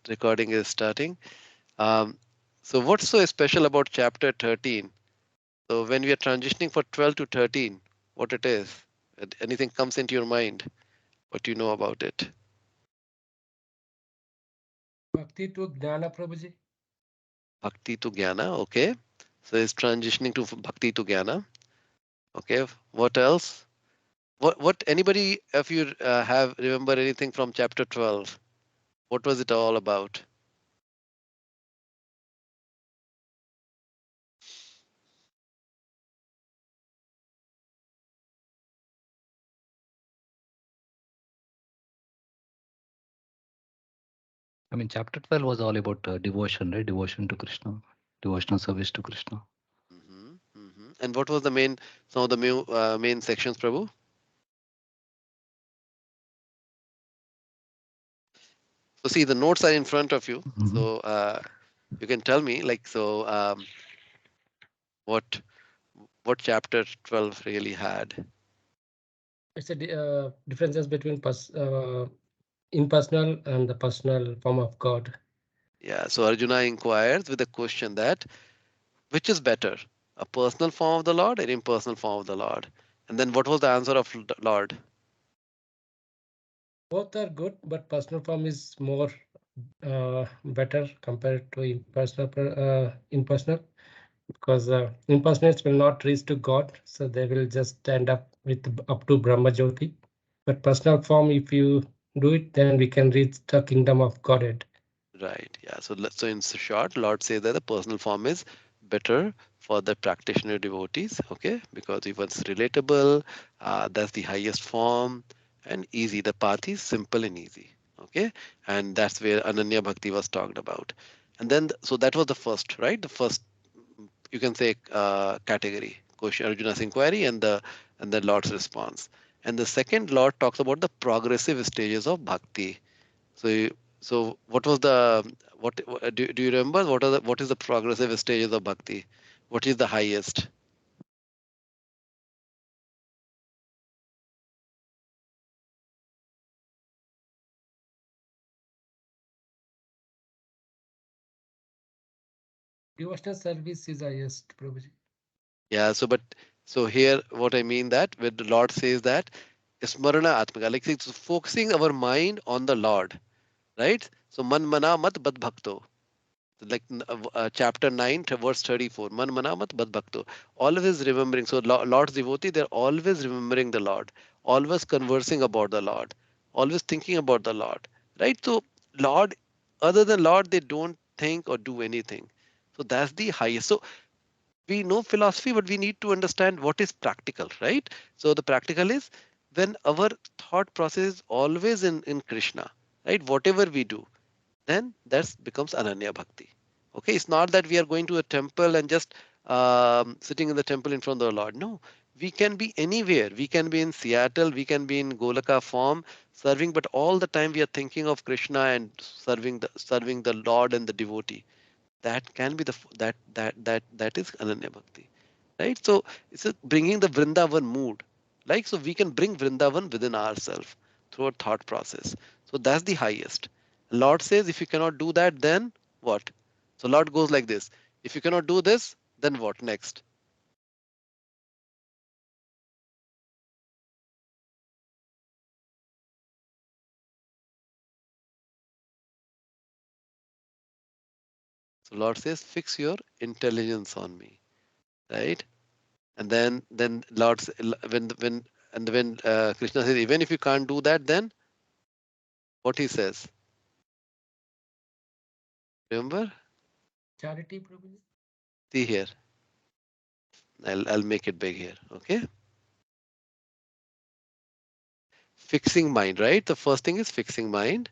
recording is starting. So what's so special about chapter 13? So when we are transitioning for 12 to 13, what it is? Anything comes into your mind? What do you know about it? Bhakti to Jnana, Prabhuji. Bhakti to Jnana, okay. So it's transitioning to Bhakti to Jnana. Okay, what else? What anybody, if you have remember anything from chapter 12, what was it all about? I mean, chapter 12 was all about devotion, right? Devotion to Krishna, devotional service to Krishna. And what was the main, some of the main sections, Prabhu? So see, the notes are in front of you. So you can tell me, like, so what chapter 12 really had? It's a differences between impersonal and the personal form of God. Yeah, so Arjuna inquires with a question that which is better, a personal form of the Lord or impersonal form of the Lord? And then what was the answer of the Lord? Both are good, but personal form is more better compared to impersonal, because impersonalists will not reach to God, so they will just end up with up to Brahma Jyoti. But personal form, if you do it, then we can reach the kingdom of Godhead. Right, yeah. So in short, Lord says that the personal form is better for the practitioner devotees, okay? Because it was relatable, that's the highest form, and easy. The path is simple and easy, okay? And that's where Ananya Bhakti was talked about. And then, so that was the first, right? The first, you can say, category, question, Arjuna's inquiry, and the Lord's response. And the second, Lord talks about the progressive stages of bhakti. So, so what was the do you remember what is the progressive stages of bhakti? What is the highest? Devotional service is highest, Prabhuji. Yeah. So here what I mean that when the Lord says that smarana atmika, like it's focusing our mind on the Lord, right? So man mana mat bad bhakto. Like chapter 9 to verse 34, man mana mat bad bhakto, always remembering. So Lord's devotee, they're always remembering the Lord, always conversing about the Lord, always thinking about the Lord, right? So Lord, other than Lord, they don't think or do anything. So that's the highest. So we know philosophy, but we need to understand what is practical, right? So the practical is when our thought process is always in Krishna, right? Whatever we do, then that becomes Ananya Bhakti. Okay, it's not that we are going to a temple and just sitting in the temple in front of the Lord. No, we can be anywhere. We can be in Seattle, we can be in Golaka form serving, but all the time we are thinking of Krishna and serving the Lord and the devotee. That can be that is Ananya Bhakti, right? So it's bringing the Vrindavan mood, like so we can bring Vrindavan within ourselves through our thought process. So that's the highest. Lord says if you cannot do that, then what? So Lord goes like this: if you cannot do this, then what next? So Lord says, fix your intelligence on me, right? And then Lord when Krishna says even if you can't do that, then what he says? Remember? Charity, Prabhuji. See here. I'll make it big here. Okay. Fixing mind, right? The first thing is fixing mind.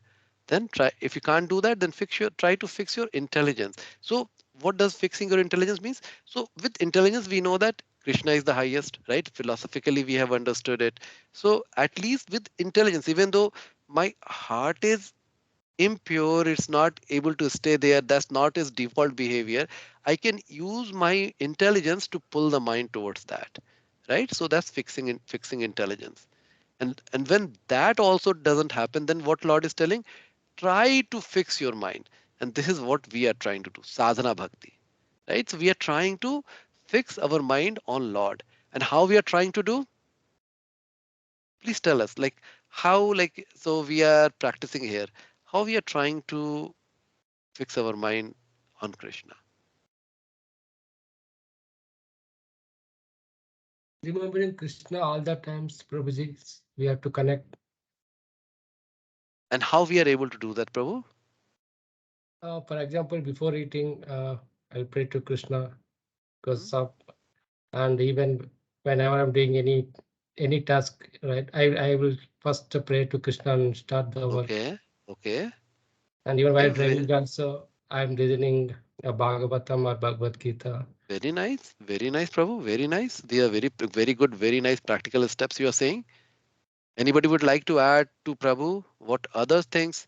Then try, if you can't do that, then try to fix your intelligence. So what does fixing your intelligence means? So with intelligence, we know that Krishna is the highest, right? Philosophically, we have understood it. So at least with intelligence, even though my heart is impure, it's not able to stay there, that's not his default behavior, I can use my intelligence to pull the mind towards that, right? So that's fixing intelligence. And when that also doesn't happen, then what Lord is telling, try to fix your mind. And this is what we are trying to do, sadhana bhakti, right? So we are trying to fix our mind on Lord. And how we are trying to do? Please tell us, like how, like, so we are practicing here, how we are trying to fix our mind on Krishna. Remembering Krishna all the times, Prabhuji, we have to connect. And how we are able to do that, Prabhu? For example, before eating, I'll pray to Krishna, because and even whenever I'm doing any task, right, I will first pray to Krishna and start the work. Okay, okay. And even Okay, while driving also, I'm listening a Bhagavatam or Bhagavad Gita. very nice, Prabhu, very nice. They are very good, very nice practical steps you are saying. Anybody would like to add to Prabhu what other things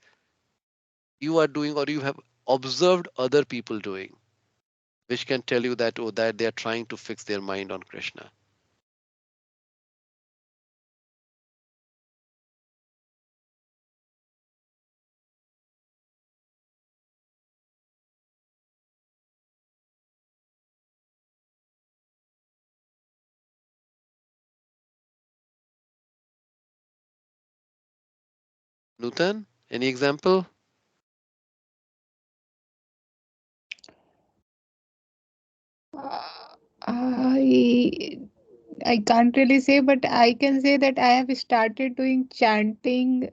you are doing or you have observed other people doing, which can tell you that, oh, that they are trying to fix their mind on Krishna? Nutan, any example? I can't really say, but I can say that I have started doing chanting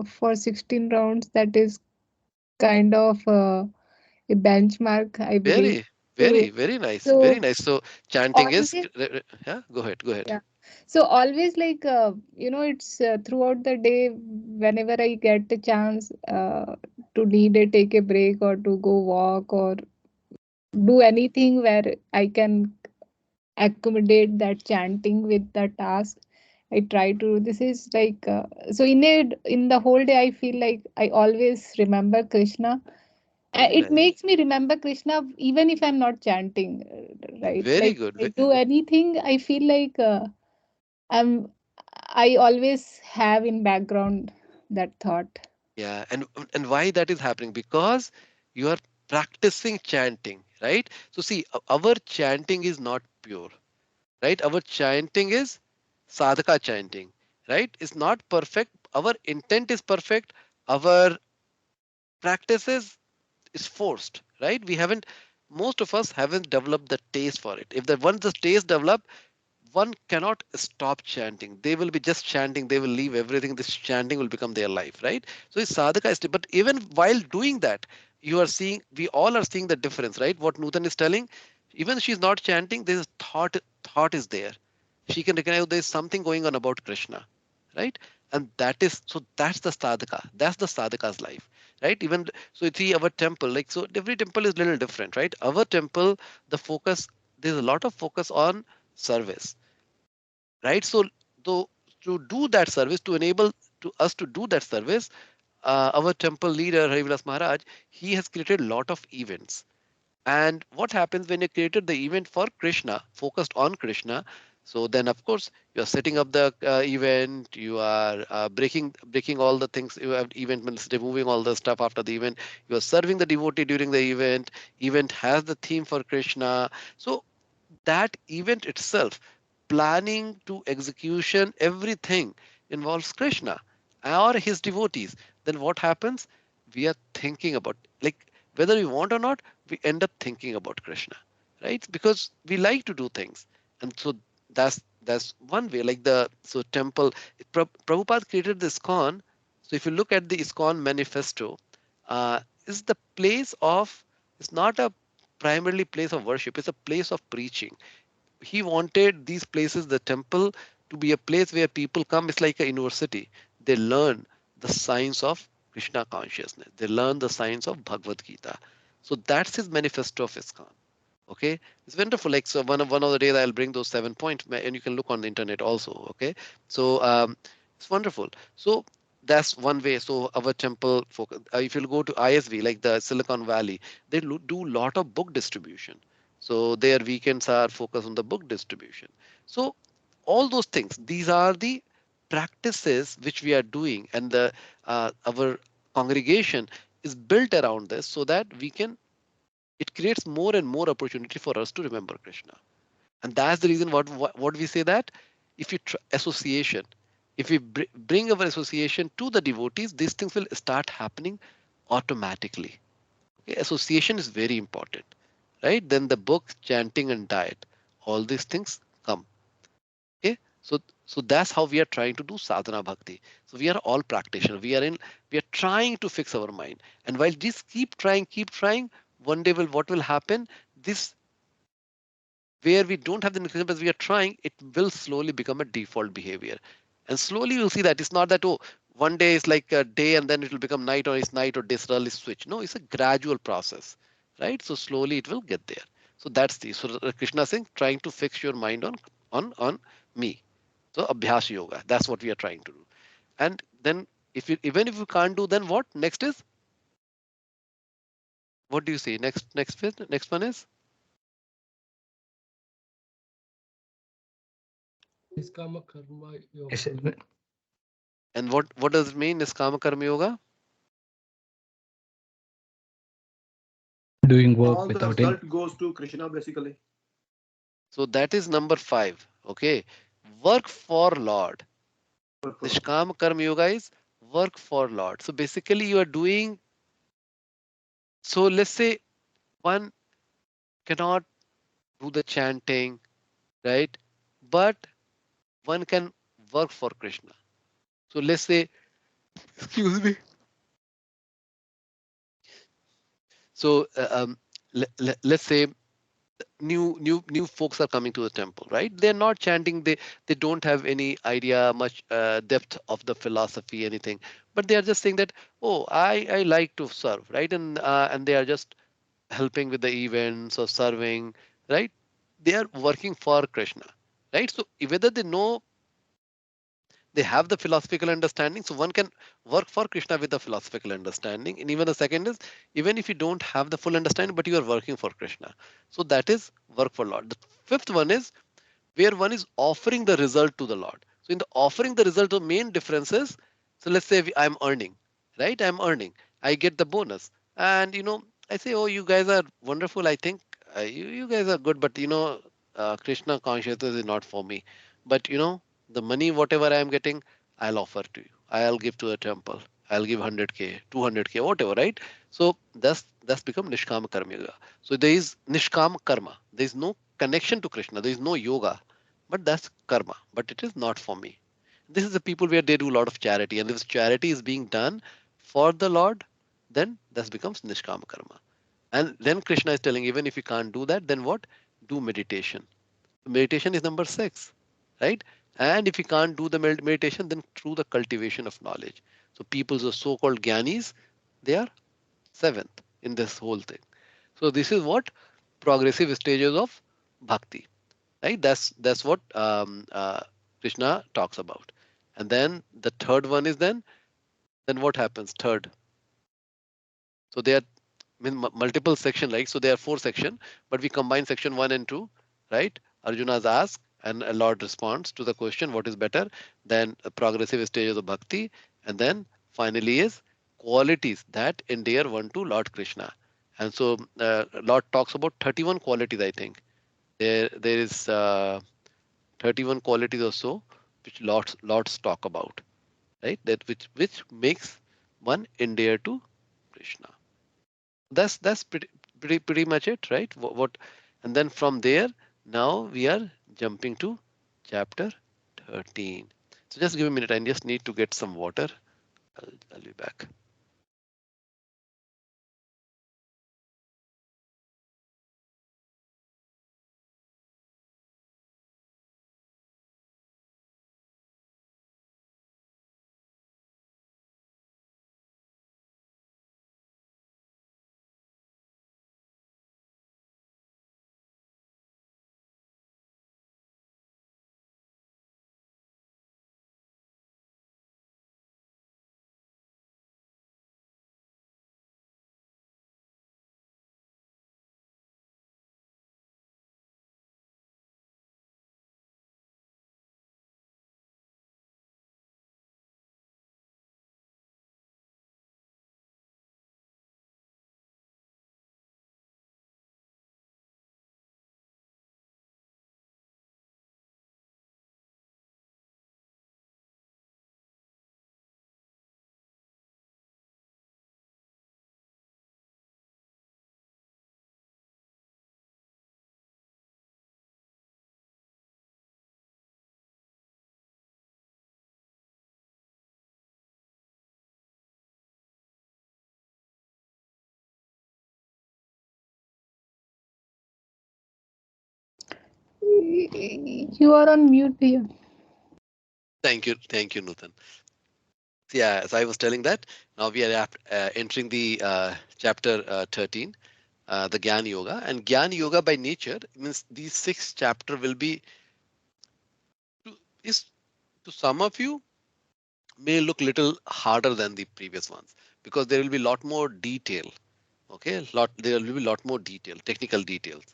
for 16 rounds. That is kind of a benchmark, I believe. Very, So, very nice, very so nice. So chanting is, always, yeah, go ahead, go ahead. yeah. So always like it's throughout the day, whenever I get the chance to take a break or to go walk or do anything where I can accommodate that chanting with the task. I try to. This is like so in the whole day. I feel like I always remember Krishna. Very It nice, makes me remember Krishna even if I'm not chanting, right? very Like good. I do anything, I feel like I'm. I always have in background that thought. Yeah, and why that is happening? Because you are practicing chanting, right? So see, our chanting is not pure, right? Our chanting is sadhaka chanting, right? It's not perfect. Our intent is perfect. Our practice is forced, right? We haven't, most of us haven't developed the taste for it. If the once the taste develop, one cannot stop chanting. They will be just chanting. They will leave everything. This chanting will become their life, right? So it's sadhaka is, but even while doing that, you are seeing, we all are seeing the difference, right? What Nutan is telling, even she's not chanting, there's thought is there. She can recognize there's something going on about Krishna, right? And that is, so that's the sadhaka. That's the sadhaka's life, right? Even so, you see our temple, like, so every temple is little different, right? Our temple, the focus, there's a lot of focus on service, right? So to do that service, to enable to us to do that service, our temple leader Harivilas Maharaj, he has created a lot of events. And what happens when you created the event for Krishna, focused on Krishna? So then, of course, you are setting up the event. You are breaking all the things. You have event means removing all the stuff after the event. You are serving the devotee during the event. Event has the theme for Krishna. So that event itself, planning to execution, everything involves Krishna or his devotees. Then what happens? We are thinking about, like, whether we want or not, we end up thinking about Krishna, right? Because we like to do things. And so that's one way. Like the so temple, Prabhupada created the ISKCON. So if you look at the ISKCON manifesto, is the place of, it's not a primarily place of worship, it's a place of preaching. He wanted these places, the temple, to be a place where people come. It's like a university. They learn the science of Krishna consciousness. They learn the science of Bhagavad Gita. So that's his manifesto of ISKCON. Okay, it's wonderful. Like, so one of the days I'll bring those 7 points, and you can look on the internet also. Okay, so it's wonderful. So that's one way. So our temple focus. If you go to ISV, like the Silicon Valley, they do lot of book distribution. So their weekends are focused on the book distribution. So all those things, these are the practices which we are doing, and the our congregation is built around this so that it creates more and more opportunity for us to remember Krishna. And that's the reason what we say that if you association, if we bring our association to the devotees, these things will start happening automatically. Okay? Association is very important, right? Then the book, chanting and diet, all these things come. Okay, so that's how we are trying to do sadhana bhakti. So we are all practitioners. We are trying to fix our mind. And while just keep trying, one day what will happen? This where we don't have the mechanism as we are trying, it will slowly become a default behavior. And slowly you'll see that it's not that, oh, one day is like a day and then it will become night, or it's night or day suddenly switch. No, it's a gradual process, right? So slowly it will get there. So that's so Krishna saying, trying to fix your mind on me. So abhyas yoga, that's what we are trying to do. And then even if you can't do, then what? Next is, what do you say? Next one is? Niskama karma yoga. And what does it mean, niskama karma yoga? Doing work All the without any. result goes to Kṛṣṇa basically. So that is number 5. Okay. Work for Lord. For- Nishkam Karma Yoga is work for Lord. So basically you are doing, so let's say one cannot do the chanting, right? But one can work for Krishna. So let's say, excuse me. So let's say new folks are coming to the temple, right? They're not chanting, they don't have any idea much depth of the philosophy, anything, but they are just saying that, oh, I like to serve, right? And they are just helping with the events or serving, right? They are working for Krishna, right? So whether they know, they have the philosophical understanding, so one can work for Krishna with the philosophical understanding. And even the second is, even if you don't have the full understanding but you are working for Krishna, so that is work for Lord. The fifth one is where one is offering the result to the Lord. So in the offering the result, the main difference is, so let's say I'm earning, right? I'm earning, I get the bonus, and I say, oh, you guys are wonderful, I think you guys are good, but Krishna consciousness is not for me. But the money whatever I am getting, I'll offer to you, I'll give to the temple, I'll give 100k 200k whatever, right? So that's become nishkama karma yoga. So there is nishkama karma, there is no connection to Krishna, there is no yoga, but that's karma, but it is not for me. This is the people where they do a lot of charity, and if this charity is being done for the Lord, then that becomes nishkama karma. And then Krishna is telling, even if you can't do that, then what? Do meditation. Meditation is number 6, right? And if you can't do the meditation, then through the cultivation of knowledge. So people, the so-called jnanis, they are 7th in this whole thing. So this is what progressive stages of bhakti, right? That's what Krishna talks about. And then the third one is, then what happens? Third, so there are multiple section, like, so there are 4 section, but we combine section 1 and 2, right? Arjuna's ask and a Lord responds to the question, what is better? Then progressive stages of bhakti, and then finally is qualities that endear one to Lord Krishna. And so Lord talks about 31 qualities, I think. There is 31 qualities or so which Lords talk about, right? That which makes one endear to Krishna. That's pretty much it, right? What and then from there, now we are jumping to chapter 13. So just give me a minute. I just need to get some water. I'll be back. You are on mute here. Thank you, Nutan. Yeah, as I was telling that, now we are entering the chapter 13, the Gyan Yoga. And Gyan Yoga by nature means these 6 chapter will be, is to some of you, may look little harder than the previous ones because there will be a lot more detail. Okay, there will be a lot more detail, technical details.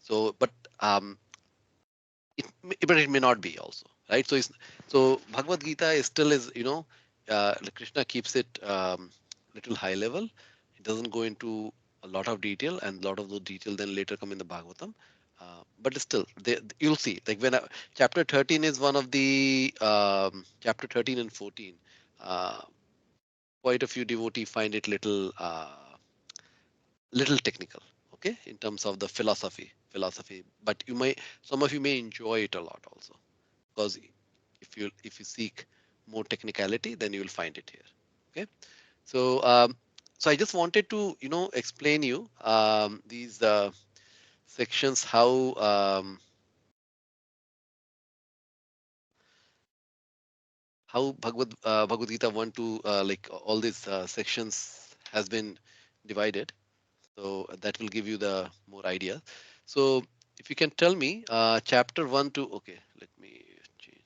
So, but it may not be also, right? So Bhagavad Gita is still Krishna keeps it little high level. It doesn't go into a lot of detail, and a lot of those detail then later come in the Bhagavatam. But still, you'll see. Like chapter 13 is one of the chapter 13 and 14. Uh, Quite a few devotees find it little technical, okay, in terms of the philosophy. But some of you may enjoy it a lot also, because if you seek more technicality, then you will find it here. Okay, so so I just wanted to explain you these sections, how Bhagavad Gita want to like all these sections has been divided. So that will give you the more idea. So if you can tell me chapter 1 to, okay, let me change.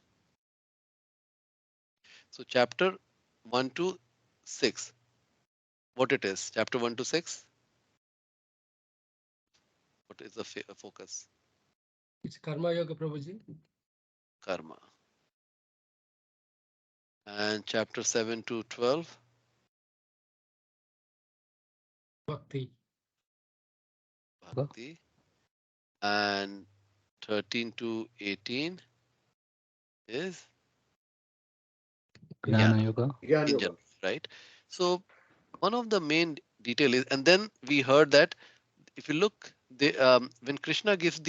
So chapter 1 to 6, what it is? Chapter 1 to 6, what is the focus? It's Karma Yoga, Prabhuji. Karma. And chapter 7 to 12, Bhakti. Bhakti. And 13 to 18 is Jnana Jnana Yoga. Gyan in Yoga. general, right? So one of the main detail is, and then we heard that if you look, when Krishna gives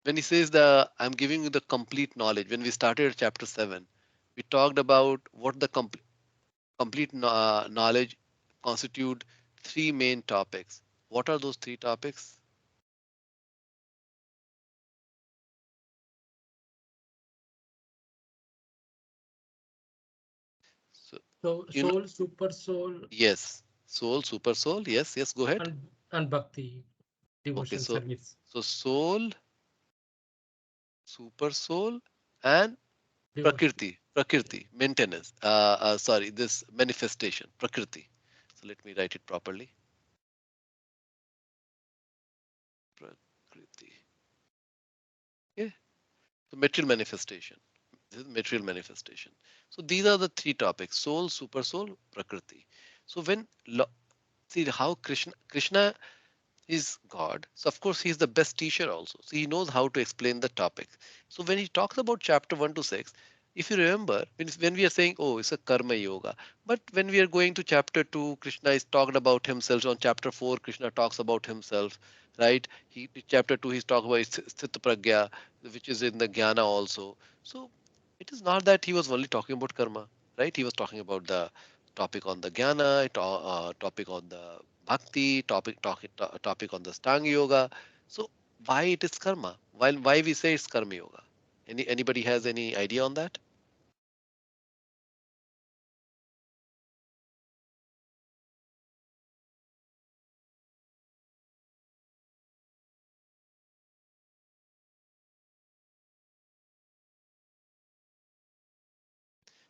when he says I'm giving you the complete knowledge, when we started chapter 7, we talked about what the complete knowledge constitute 3 main topics. What are those 3 topics? So, So you know, soul, super soul, yes, soul, super soul. Yes, yes, go ahead. and bhakti, Okay, devotion service. so soul, super soul, and Devotion. prakrti, maintenance. Sorry, this manifestation, prakrti. So let me write it properly. Prakriti. Okay, so material manifestation. This is material manifestation. So these are the 3 topics: soul, super soul, prakriti. So see how Krishna is God. So of course he's the best teacher also. So he knows how to explain the topic. So when he talks about chapter 1 to 6, if you remember, when we are saying, oh, it's a karma yoga, but when we are going to chapter 2, Krishna is talking about himself. On chapter 4, Krishna talks about himself, right? Chapter 2, he's talking about sthita-prajna, which is in the jnana also. So it is not that he was only talking about karma, right? He was talking about the topic on the jnana, topic on the bhakti, topic on the stang yoga. So why it is karma? Why we say it's karma yoga? Anybody has any idea on that?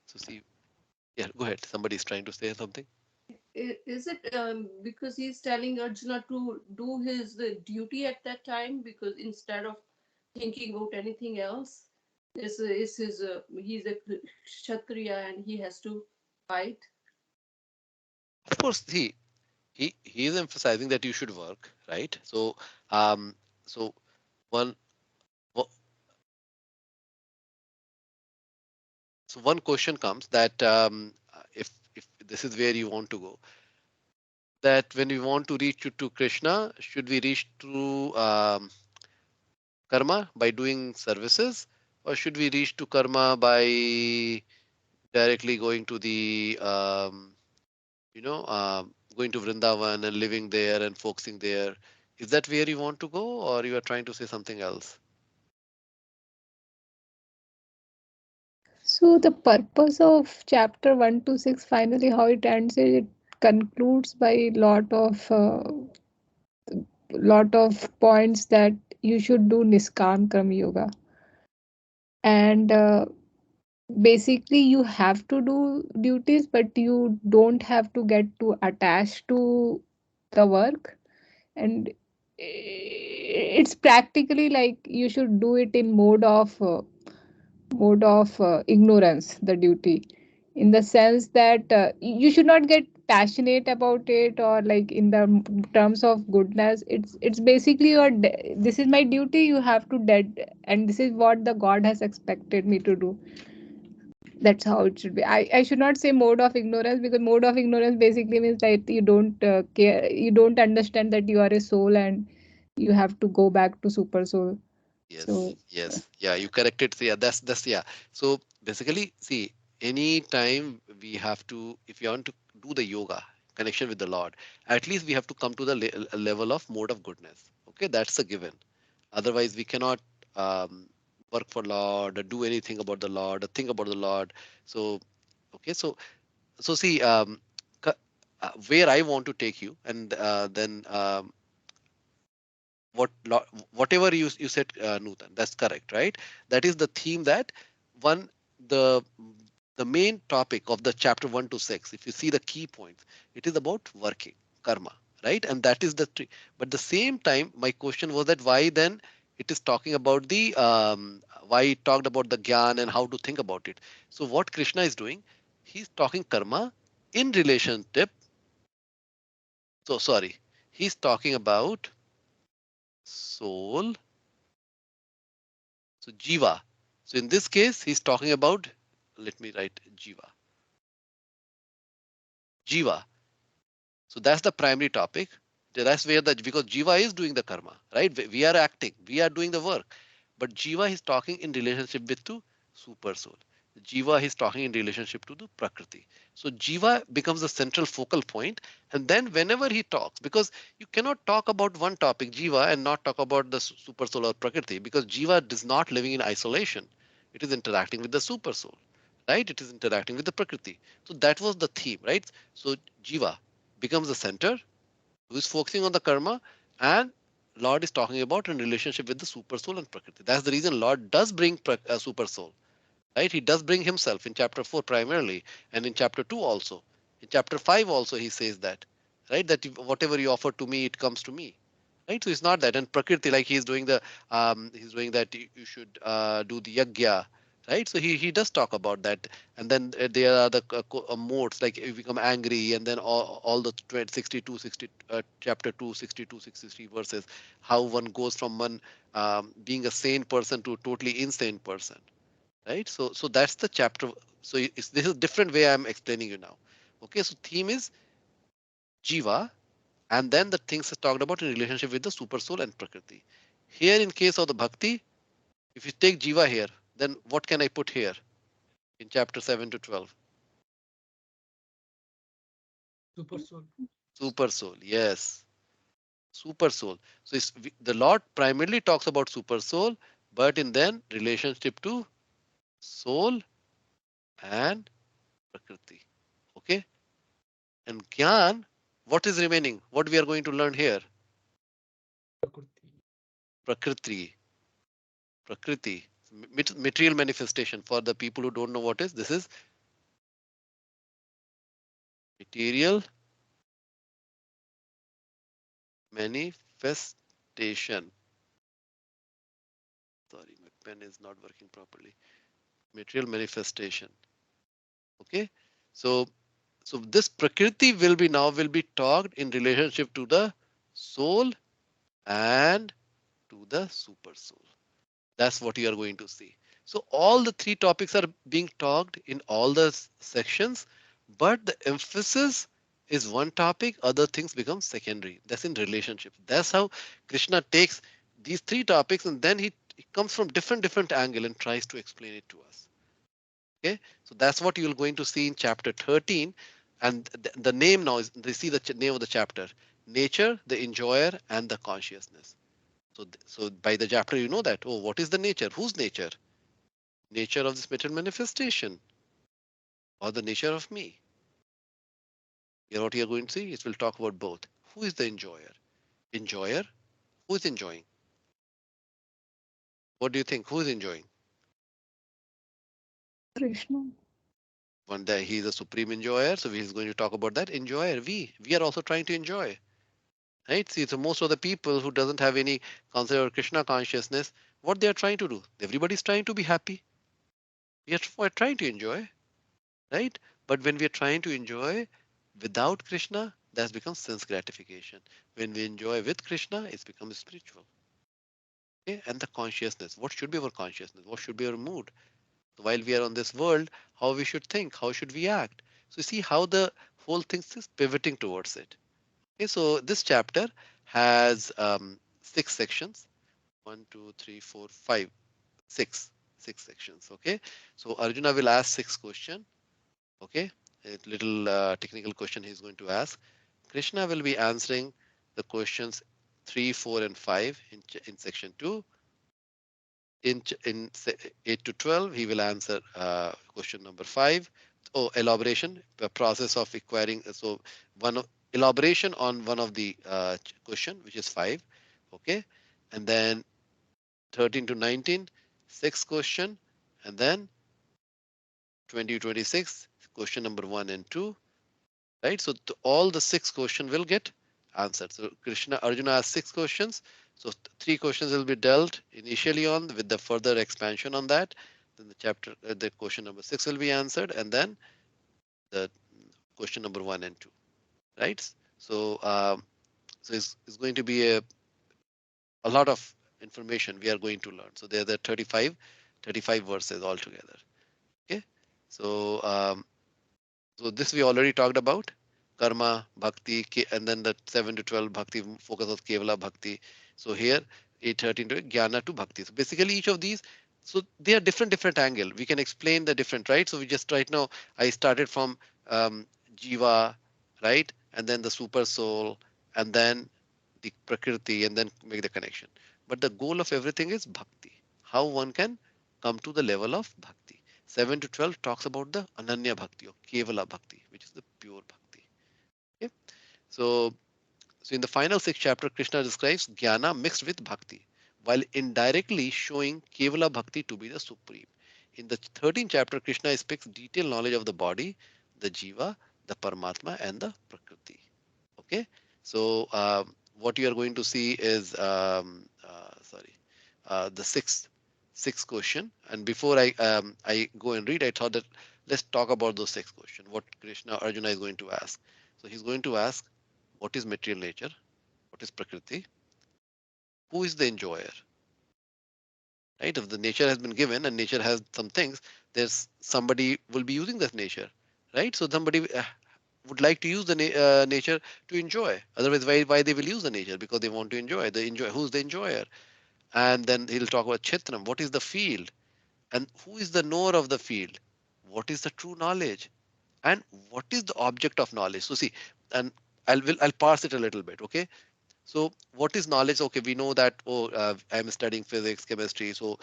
So see, yeah, go ahead. Somebody is trying to say something. Is it because he's telling Arjuna to do his duty at that time? Because instead of thinking about anything else, is his he's a kshatriya and he has to fight. Of course, he is emphasizing that you should work, right? So um so one wo- so one question comes that if this is where you want to go, that when we want to reach to Krishna, should we reach through karma by doing services, or should we reach to karma by directly going to the going to Vrindavan and living there and focusing there? Is that where you want to go, or you are trying to say something else? So the purpose of chapter 1 to 6, finally how it ends, it concludes by lot of points that you should do Niskam Karma Yoga. And basically you have to do duties, but you don't have to get too attached to the work. And it's practically like you should do it in mode of ignorance, the duty, in the sense that you should not get passionate about it, or like in the terms of goodness. It's basically this is my duty, you have to dead, and this is what the god has expected me to do. That's how it should be. I should not say mode of ignorance, because mode of ignorance basically means that you don't care, you don't understand that you are a soul and you have to go back to super soul. Yes, So yes, yeah, you corrected. So yeah, that's yeah. So basically, see, any time we have to, if you want to do the yoga connection with the Lord, at least we have to come to the level of mode of goodness. Okay, that's a given. Otherwise, we cannot um, work for Lord or do anything about the Lord or think about the Lord. So okay, so see, c- where I want to take you, and then whatever you said, Nutan, that's correct, right? That is the theme that one the the main topic of the chapter 1 to 6. If you see the key points, it is about working karma, right? And that is the but the same time, my question was that why then it is talking about the why it talked about the gyan and how to think about it. So what Krishna is doing, he's talking karma in relationship. So sorry, he's talking about soul. So jīva. So in this case, he's talking about, let me write jīva. Jīva. So that's the primary topic. That's where because jīva is doing the karma, right? We are acting, we are doing the work. But jīva is talking in relationship with to super soul. Jīva is talking in relationship to the prakrti. So jīva becomes the central focal point. And then whenever he talks, because you cannot talk about one topic, jīva, and not talk about the super soul or prakrti, because jīva is not living in isolation. It is interacting with the super soul, right? It is interacting with the prakrti. So that was the theme, right? So jīva becomes the center, who is focusing on the karma, and Lord is talking about in relationship with the super soul and prakriti. That's the reason Lord does bring a super soul, right? He does bring himself in chapter 4 primarily, and in chapter 2 also. In chapter 5 also he says that, right? That whatever you offer to me, it comes to me, right? So it's not that. And prakriti, like he's doing that you should do the yagya, right? So he does talk about that. And then there are the modes, like if you become angry, and then all the 62 60 chapter 2 62 63 verses, how one goes from one being a sane person to a totally insane person, right? So that's the chapter. So this is a different way I'm explaining you now. Okay, so theme is jiva, and then the things are talked about in relationship with the super soul and prakriti. Here in case of the bhakti, if you take jiva here, then what can I put here in chapter 7 to 12? Super soul. Super soul, yes, super soul. So the Lord primarily talks about super soul, but in then relationship to soul and prakriti. Okay, and gyan, what is remaining? What we are going to learn here? Prakrti. Prakriti. Prakriti. Material manifestation. For the people who don't know what is, this is material manifestation. Sorry, my pen is not working properly. Material manifestation. Okay. So so this prakriti will be talked in relationship to the soul and to the super soul. That's what you are going to see. So all the three topics are being talked in all the sections, but the emphasis is one topic, other things become secondary. That's in relationship. That's how Krishna takes these three topics, and then he comes from different angle and tries to explain it to us. Okay, so that's what you're going to see in chapter 13. And the name now is, they see the name of the chapter, nature, the enjoyer, and the consciousness. So by the chapter, you know that. Oh, what is the nature? Whose nature? Nature of this material manifestation, or the nature of me. You know what you're going to see? It will talk about both. Who is the enjoyer? Enjoyer? Who is enjoying? What do you think? Who is enjoying? Krishna. One day he is a supreme enjoyer, so he's going to talk about that enjoyer. We are also trying to enjoy, right? See, so most of the people who doesn't have any concept of Krishna consciousness, what they are trying to do? Everybody's trying to be happy. We're trying to enjoy, right? But when we are trying to enjoy without Krishna, that becomes sense gratification. When we enjoy with Krishna, it's becomes spiritual. Okay? And the consciousness. What should be our consciousness? What should be our mood? So while we are on this world, how we should think, how should we act? So you see how the whole thing is pivoting towards it. Okay, so this chapter has 6 sections. 1, 2, 3, 4, 5, 6. 6 sections. Okay, so Arjuna will ask 6 questions. Okay, a little technical question he's going to ask. Krishna will be answering the questions 3, 4, and 5 in section 2. In 8 to 12, he will answer question number 5. Oh, elaboration, the process of acquiring. So elaboration on one of the question, which is 5. Okay, and then 13 to 19, 6 question, and then 20 to 26, question number 1 and 2. Right, so all the 6 questions will get answered. So Arjuna asked 6 questions. So 3 questions will be dealt initially on with the further expansion on that. Then the question number 6 will be answered, and then the question number 1 and 2. Right. So it's going to be a lot of information we are going to learn. So there are 35 verses altogether. Okay. So so this we already talked about. Karma, bhakti, and then the 7 to 12 bhakti focus on kevalā bhakti. So here 8:13 to jnāna to bhakti. So basically each of these, so they are different angle. We can explain the different, right? So we just right now I started from jīva, right, and then the super soul, and then the prakṛti, and then make the connection. But the goal of everything is bhakti. How one can come to the level of bhakti. 7 to 12 talks about the ananya bhakti or kevalā bhakti, which is the pure bhakti. Okay? So in the final 6th chapter, Krishna describes jnana mixed with bhakti, while indirectly showing kevalā bhakti to be the supreme. In the 13th chapter, Krishna speaks detailed knowledge of the body, the jīva, the Paramātmā, and the prakṛti. Okay, so what you are going to see is the sixth question. And before I go and read, I thought that let's talk about those 6 questions. What Arjuna is going to ask. So he's going to ask, what is material nature? What is prakrti? Who is the enjoyer? Right? If the nature has been given and nature has some things, there's somebody will be using that nature, right? So somebody would like to use the nature to enjoy. Otherwise, why they will use the nature? Because they want to enjoy. Who's the enjoyer? And then he'll talk about kṣetram. What is the field? And who is the knower of the field? What is the true knowledge? And what is the object of knowledge? So see, and I'll parse it a little bit. Okay. So what is knowledge? Okay, we know that, I'm studying physics, chemistry. So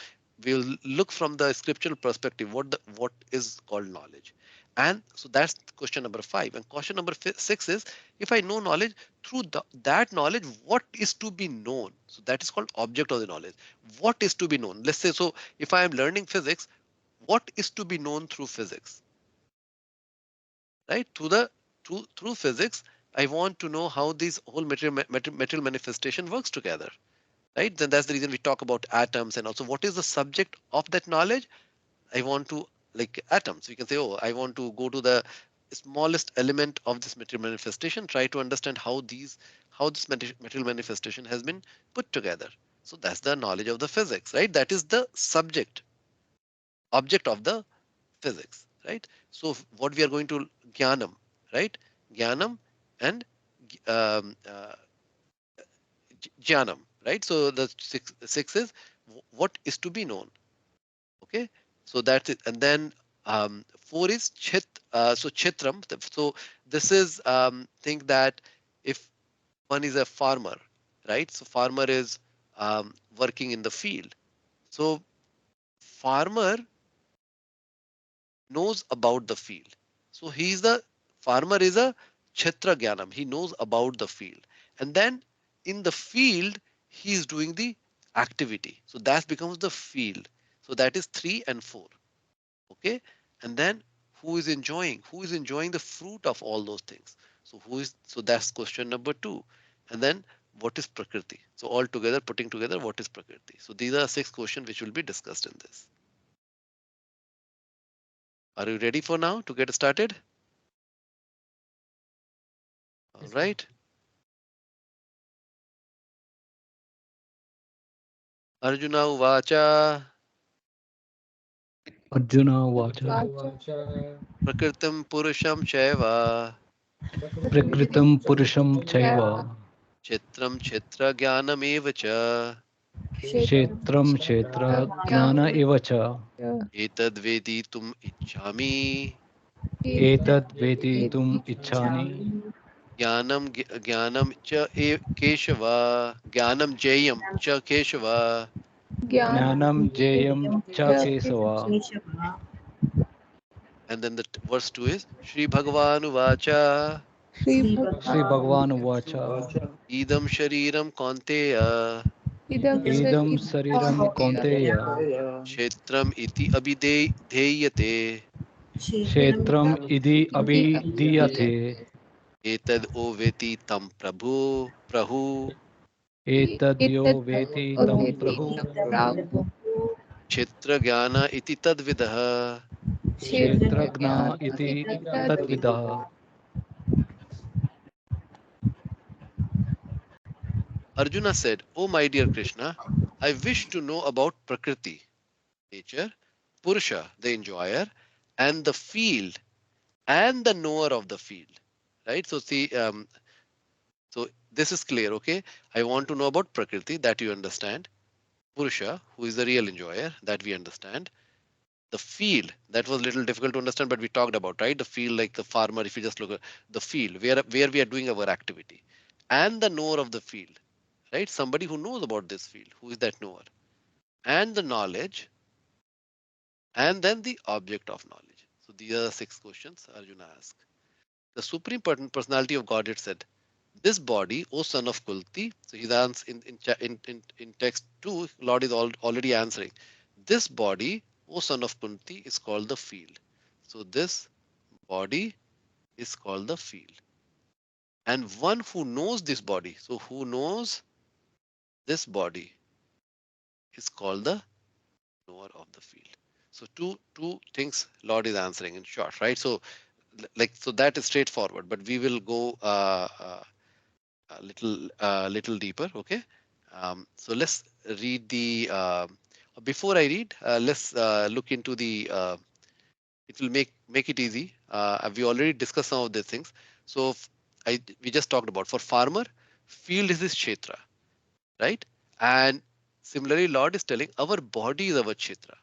we'll look from the scriptural perspective what is called knowledge. And so that's question number 5. And question number 6 is, if I know knowledge, through that knowledge, what is to be known? So that is called object of the knowledge. What is to be known? Let's say, so if I am learning physics, what is to be known through physics? Right? Through physics, I want to know how this whole material manifestation works together. Right? Then that's the reason we talk about atoms, and also what is the subject of that knowledge? I want to, like atoms. We can say, oh, I want to go to the smallest element of this material manifestation, try to understand how this material manifestation has been put together. So that's the knowledge of the physics, right? That is the object of the physics, right? So what we are going to jñānaṁ, right? Jñānaṁ and jñānaṁ, right? So the six is what is to be known. Okay, so that's it. And then 4 is so kṣetram. So this is think that if one is a farmer, right? So farmer is working in the field. So farmer knows about the field. So he's the farmer is a kṣetra-jñam. He knows about the field. And then in the field, he is doing the activity. So that becomes the field. So that is 3 and 4. Okay. And then who is enjoying? Who is enjoying the fruit of all those things? So who is, so that's question number 2. And then what is prakṛti? So all together, putting together, what is prakṛti? So these are 6 questions which will be discussed in this. Are you ready for now to get started? All Yes, right. Arjuna Uvacha Arjuna Vacha Vacha. Prakritam Purusham Chaiva Prakritam Purusham Chaiva Chitram Chitra Jnanam Evacha Kṣetram Kṣetra Jñāna Evacha Etad Veditum Ichhami Etad Veditum Ichhani Jnanam Cha Keshava Jnanam Jñeyaṁ Cha Keshava. Jnānaṁ Jñeyaṁ Cha Kesava. And then the verse 2 is Shri Bhagavan Uvacha Sri Bhagavan Vacha Idam Shariram Kaunteya Idam Sariram Kaunteya Kshetram Iti Abhidheyate Kṣetram Idi Abhidhiyate Etad Oveti Tam Prahu Etadyo Veti Tam Prahu Kshetra Jnana Iti Tadvidah. Kṣetrajña Iti Tadvidah. Arjuna said, "Oh my dear Krishna, I wish to know about Prakriti, nature, Purusha, the enjoyer, and the field, and the knower of the field." Right? So see, so this is clear, okay? I want to know about Prakriti, that you understand. Purusha, who is the real enjoyer, that we understand. The field, that was a little difficult to understand, but we talked about, right? The field, like the farmer, if you just look at the field, where we are doing our activity, and the knower of the field, right? Somebody who knows about this field. Who is that knower? And the knowledge, and then the object of knowledge. So these are the 6 questions Arjuna asked. The Supreme Personality of Godhead said, "This body, O son of Kulti," so he's answering in text 2, Lord is already answering. This body, O son of Kunti, is called the field. So this body is called the field. And one who knows this body, so who knows this body is called the knower of the field. So two things Lord is answering in short, right? So like so that is straightforward, but we will go little deeper, okay? So let's read the. Before I read, let's look into the. It will make it easy. We already discussed some of these things. So we just talked about for farmer, field is his kṣetra, right? And similarly, Lord is telling our body is our kṣetra.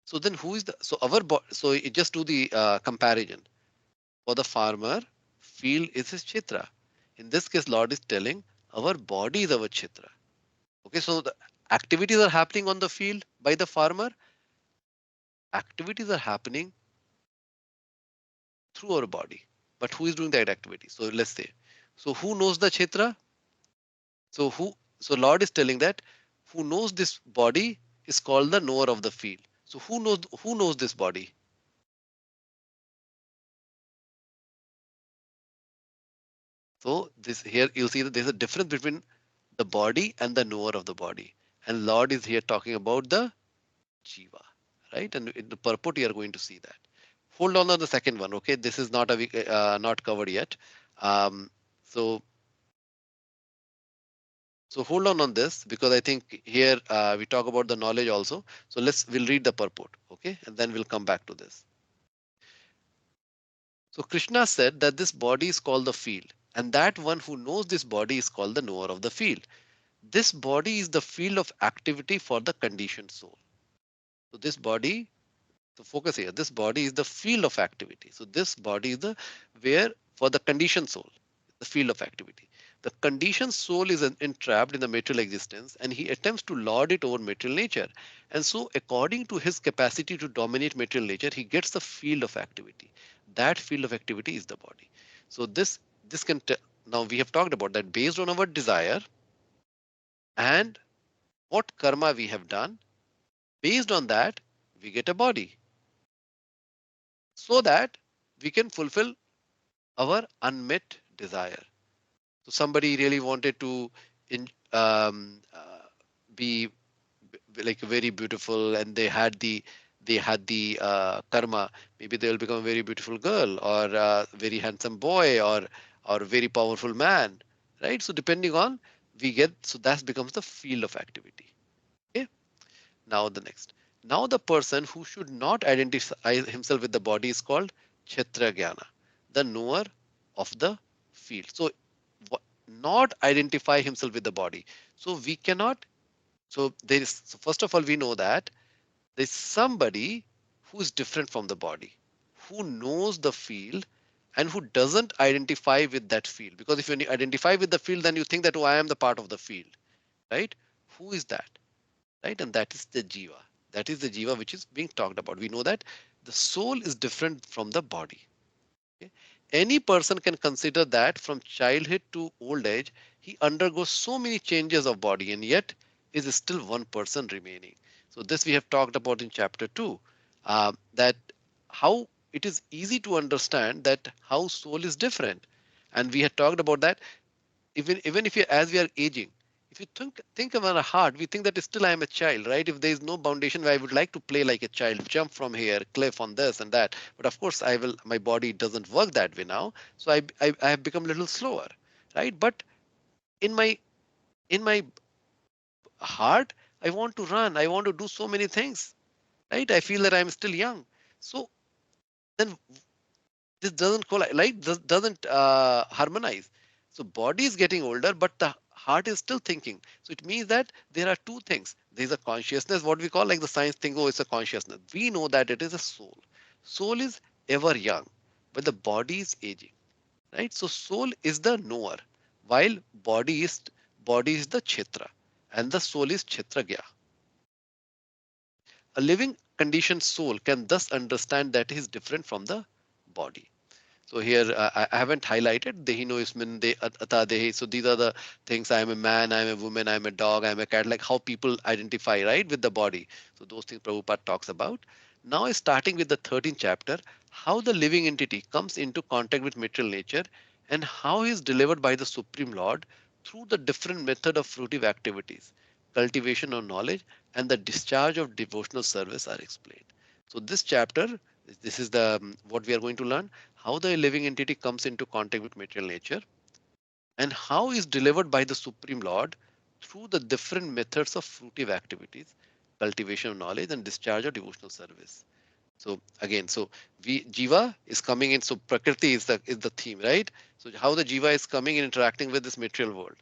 So then who is the, so our, so it just do the comparison. For the farmer, field is his kṣetra. In this case, Lord is telling our body is our kṣetra. Okay, so the activities are happening on the field by the farmer. Activities are happening through our body. But who is doing that activity? So let's say, so who knows the kṣetra? So so Lord is telling that who knows this body is called the knower of the field. So who knows this body? So this here you'll see that there's a difference between the body and the knower of the body. And Lord is here talking about the jīva, right? And in the purport you are going to see that. Hold on the second one, okay? This is not not covered yet. So hold on this because I think here we talk about the knowledge also. So we'll read the purport, okay? And then we'll come back to this. So Krishna said that this body is called the field, and that one who knows this body is called the knower of the field. This body is the field of activity for the conditioned soul. So this body, so focus here, this body is the field of activity. So this body is the where for the conditioned soul, the field of activity. The conditioned soul is entrapped in the material existence and he attempts to lord it over material nature. And so according to his capacity to dominate material nature, he gets the field of activity. That field of activity is the body. So this can now we have talked about that based on our desire and what karma we have done. Based on that, we get a body so that we can fulfill our unmet desire. So somebody really wanted to in, be like very beautiful, and they had the karma. Maybe they will become a very beautiful girl, or a very handsome boy, or a very powerful man, right? So depending on we get, so that becomes the field of activity. Okay. Now the next. Now the person who should not identify himself with the body is called kṣetra-jñāna, the knower of the field. So not identify himself with the body. So we cannot. So there is. So first of all, we know that there's somebody who is different from the body, who knows the field and who doesn't identify with that field. Because if you identify with the field, then you think that, oh, I am the part of the field, right? Who is that? Right? And that is the jiva. That is the jiva which is being talked about. We know that the soul is different from the body. Okay? Any person can consider that from childhood to old age, he undergoes so many changes of body and yet is still one person remaining. So this we have talked about in chapter 2, that how it is easy to understand that how soul is different. And we had talked about that even if you as we are aging, if you think of our heart, we think that still I am a child, right? If there is no foundation, I would like to play like a child, jump from here, cliff on this and that. But of course, my body doesn't work that way now, so I have become a little slower, right? But in my heart, I want to run, I want to do so many things, right? I feel that I'm still young. So then this doesn't like doesn't harmonize. So body is getting older, but the heart is still thinking. So it means that there are two things. There's a consciousness, what we call like the science thing, oh, it's a consciousness. We know that it is a soul. Soul is ever young, but the body is aging, right? So soul is the knower, while body is the kṣetra, and the soul is kṣetra-jñam. A living conditioned soul can thus understand that it is different from the body. So here I haven't highlighted Dehi no ismin de ata dehi. So these are the things. I am a man, I am a woman, I am a dog, I am a cat, like how people identify, right, with the body. So those things Prabhupada talks about. Now starting with the 13th chapter, how the living entity comes into contact with material nature and how he is delivered by the Supreme Lord through the different method of fruitive activities, cultivation of knowledge, and the discharge of devotional service are explained. So this chapter, this is the what we are going to learn, how the living entity comes into contact with material nature and how is delivered by the Supreme Lord through the different methods of fruitive activities, cultivation of knowledge and discharge of devotional service. So again, so jiva is coming in. So prakrti is the theme, right? So how the jiva is coming and interacting with this material world.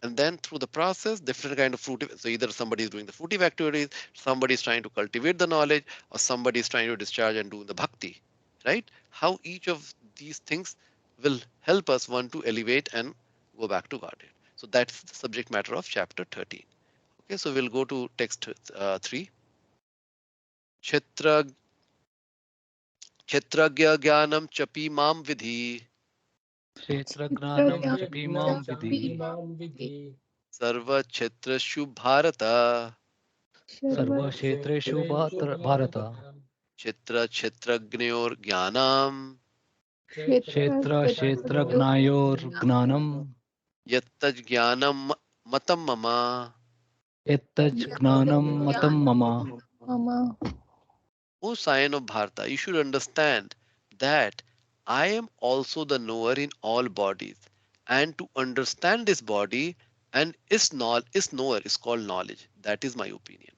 And then through the process, different kind of fruitive. So either somebody is doing the fruitive activities, somebody is trying to cultivate the knowledge, or somebody is trying to discharge and do the bhakti, right? How each of these things will help us one to elevate and go back to Godhead. So that's the subject matter of chapter 13. Okay, so we'll go to text 3. Kshetra Kshetragya Jnanam Chapi Mam Vidhi Kṣetra-jñam japimam vidhi. Sarva Kshetrashu Bharata Sarva kshetreshu bharata. Kshetra Kshetragnyor Jnanam Kṣetra-jñayor jnanam. Yattaj Jnanam Matam Mama. Ettaj jnanam matam mama. Mama. O Scion of Bharata, you should understand that I am also the knower in all bodies. And to understand this body and its knower is called knowledge. That is my opinion.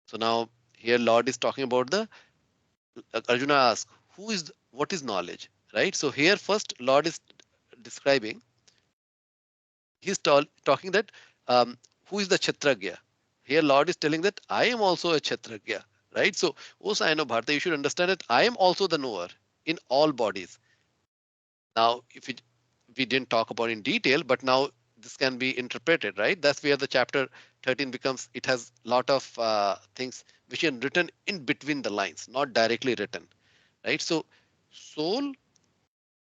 So now here Lord is talking about the Arjuna asks, what is knowledge? Right? So here first Lord is describing, he's talking that who is the Kshetragya? Here Lord is telling that I am also a Kshetragya, right? So, O Sayano Bharata, you should understand that I am also the knower in all bodies. Now, we didn't talk about in detail, but now this can be interpreted, right? That's where the chapter 13 becomes, it has a lot of things which are written in between the lines, not directly written, right? So soul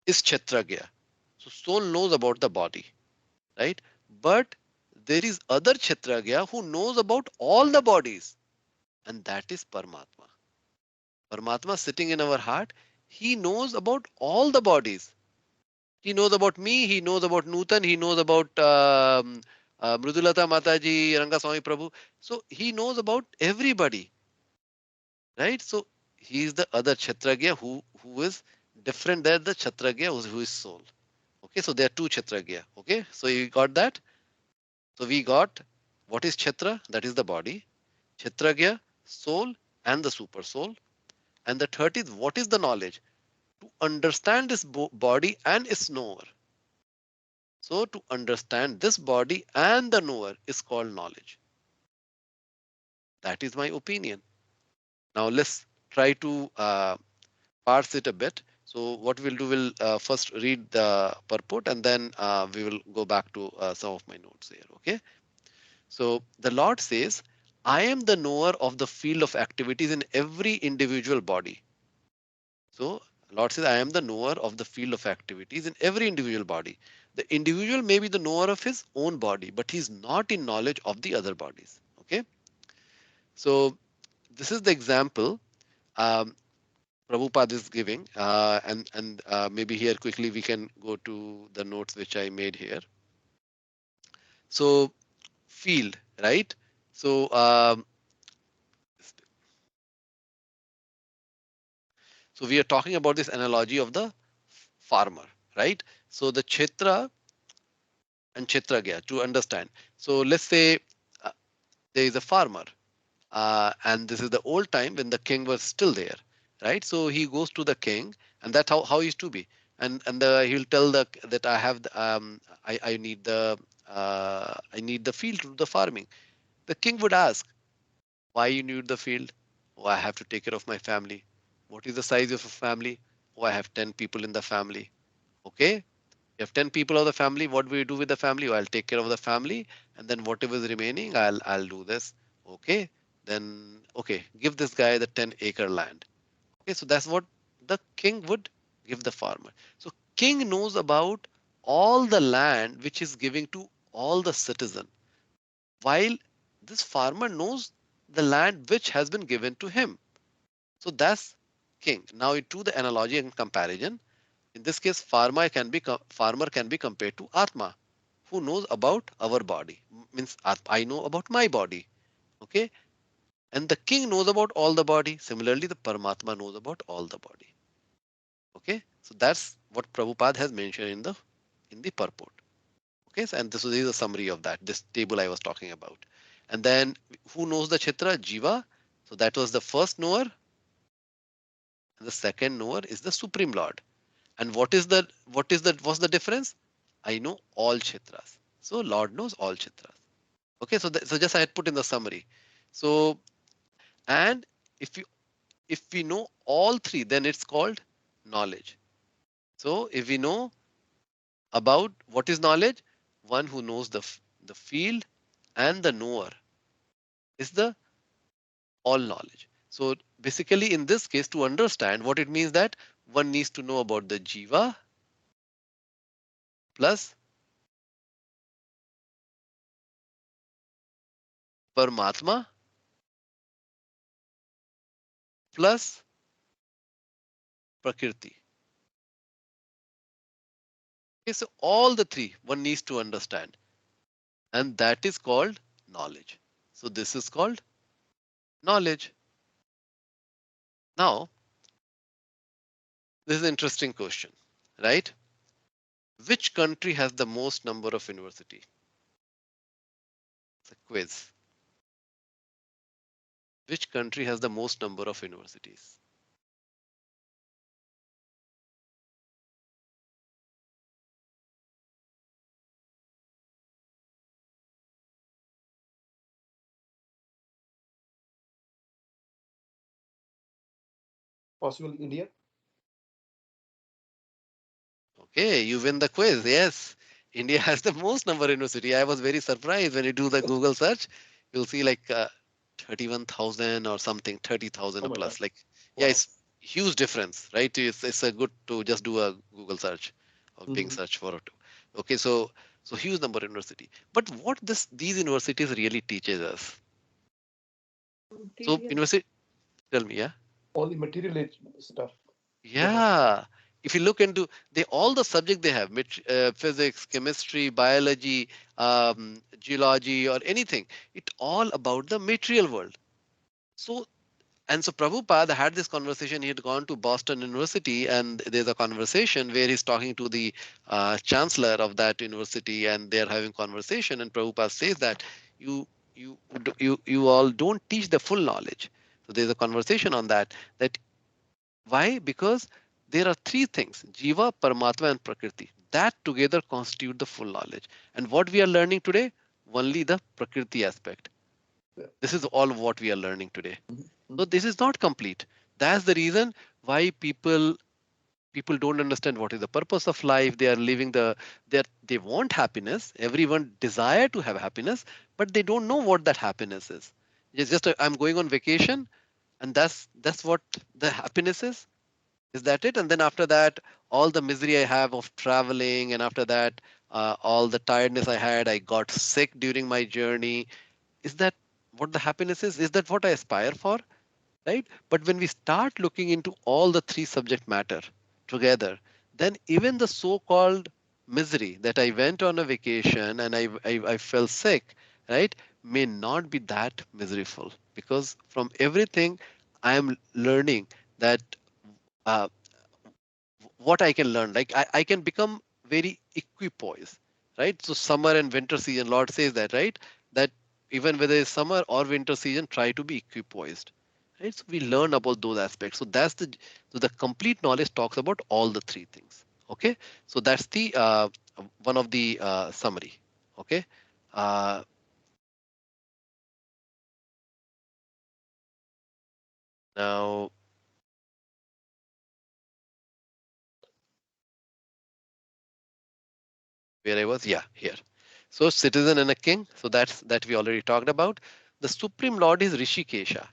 is kṣetra-jñam. So soul knows about the body, right? But there is other kṣetra-jñam who knows about all the bodies, and that is Paramātmā. Paramātmā sitting in our heart, he knows about all the bodies. He knows about me, he knows about Nutan, he knows about Mridulata Mataji, Rangaswamy Prabhu. So he knows about everybody, right? So he is the other kṣetra-jñam who is different than the kṣetra-jñam who is soul. Okay, so there are two kṣetra-jñam. Okay, so you got that? So we got what is kṣetra? That is the body. Kṣetra-jñam, soul, and the super soul. And the third is what is the knowledge? To understand this body and its knower. So to understand this body and the knower is called knowledge. That is my opinion. Now let's try to parse it a bit. So what we'll do, we'll first read the purport and then we will go back to some of my notes here. Okay. So the Lord says, I am the knower of the field of activities in every individual body. So Lord says, I am the knower of the field of activities in every individual body. The individual may be the knower of his own body, but he's not in knowledge of the other bodies. Okay. So this is the example Prabhupada is giving, and maybe here quickly we can go to the notes which I made here. So field, right? So so we are talking about this analogy of the farmer, right? So the kṣetra and kṣetra-jñam to understand. So let's say uh, there is a farmer, and this is the old time when the king was still there, right? So he goes to the king, and that's how he used to be. And he'll tell that I have I need the field to do the farming. The king would ask, why you need the field? Oh, I have to take care of my family. What is the size of a family? Oh, I have 10 people in the family. Okay, you have 10 people of the family. What will you do with the family? Oh, I'll take care of the family, and then whatever is remaining, I'll do this. Okay, then okay, give this guy the 10-acre land. Okay, so that's what the king would give the farmer. So king knows about all the land which is giving to all the citizen, while this farmer knows the land which has been given to him. So that's king. Now to the analogy and comparison. In this case, farmer can be compared to Atma, who knows about our body. Means I know about my body. Okay, and the king knows about all the body. Similarly, the Paramatma knows about all the body. Okay, so that's what Prabhupada has mentioned in the purport. Okay, so, and this is a summary of that. This table I was talking about. And then who knows the kṣetra? Jīva. So that was the first knower, and the second knower is the Supreme Lord. And what's the difference? I know all kṣetras. So Lord knows all kṣetras. Okay, so so just I had put in the summary. So and if we know all three, then it's called knowledge. So if we know about what is knowledge, one who knows the field and the knower is the all knowledge. So basically in this case, to understand what it means, that one needs to know about the jīva plus Paramātmā plus prakṛti. Okay, so all the three one needs to understand, and that is called knowledge. So this is called knowledge. Now, this is an interesting question, right? Which country has the most number of university? It's a quiz. Which country has the most number of universities? Possible India. Okay, you win the quiz. Yes, India has the most number of university. I was very surprised when you do the Google search. You'll see like 31,000 or something, 30,000 Oh my God. plus. Like, yeah, Wow. it's huge difference, right? It's a good to just do a Google search of being Mhm. search for it. Okay, so huge number of university. But what these universities really teaches us? So Material. university, tell me, yeah. All the material stuff. They have. Yeah. If you look into all the subject they have, physics, chemistry, biology, geology, or anything, it's all about the material world. So so Prabhupada had this conversation. He had gone to Boston University, and there's a conversation where he's talking to the chancellor of that university, and they're having conversation. And Prabhupada says that you you all don't teach the full knowledge. So there's a conversation on that. That why? Because there are three things: Jiva, Paramātmā, and Prakriti. That together constitute the full knowledge. And what we are learning today? Only the Prakriti aspect. Yeah. This is all what we are learning today. Mhm. So this is not complete. That's the reason why people don't understand what is the purpose of life. They are living they want happiness. Everyone desire to have happiness, but they don't know what that happiness is. It's just I'm going on vacation, and that's what the happiness is. Is that it? And then after that, all the misery I have of traveling, and after that, all the tiredness I had, I got sick during my journey. Is that what the happiness is? Is that what I aspire for? Right? But when we start looking into all the three subject matter together, then even the so-called misery that I went on a vacation and I fell sick, right, may not be that miserable, because from everything I am learning that uh, what I can learn. Like I can become very equipoised, right? So summer and winter season, Lord says that, right? That even whether it's summer or winter season, try to be equipoised. Right? So we learn about those aspects. So the complete knowledge talks about all the three things. Okay, so that's the one of the summary. Okay, uh, now where I was, yeah, here. So citizen and a king. So that we already talked about. The supreme lord is Rishikesha.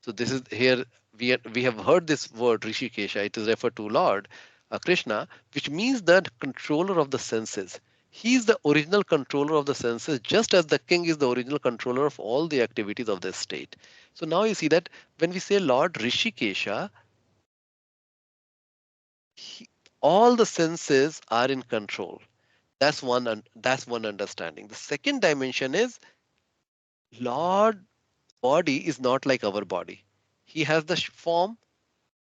So this is here we have heard this word Rishikesha. It is referred to Lord Krishna, which means the controller of the senses. He is the original controller of the senses, just as the king is the original controller of all the activities of the state. So now you see that when we say Lord Rishikesha, he, all the senses are in control. That's one understanding. The second dimension is Lord body is not like our body. He has the form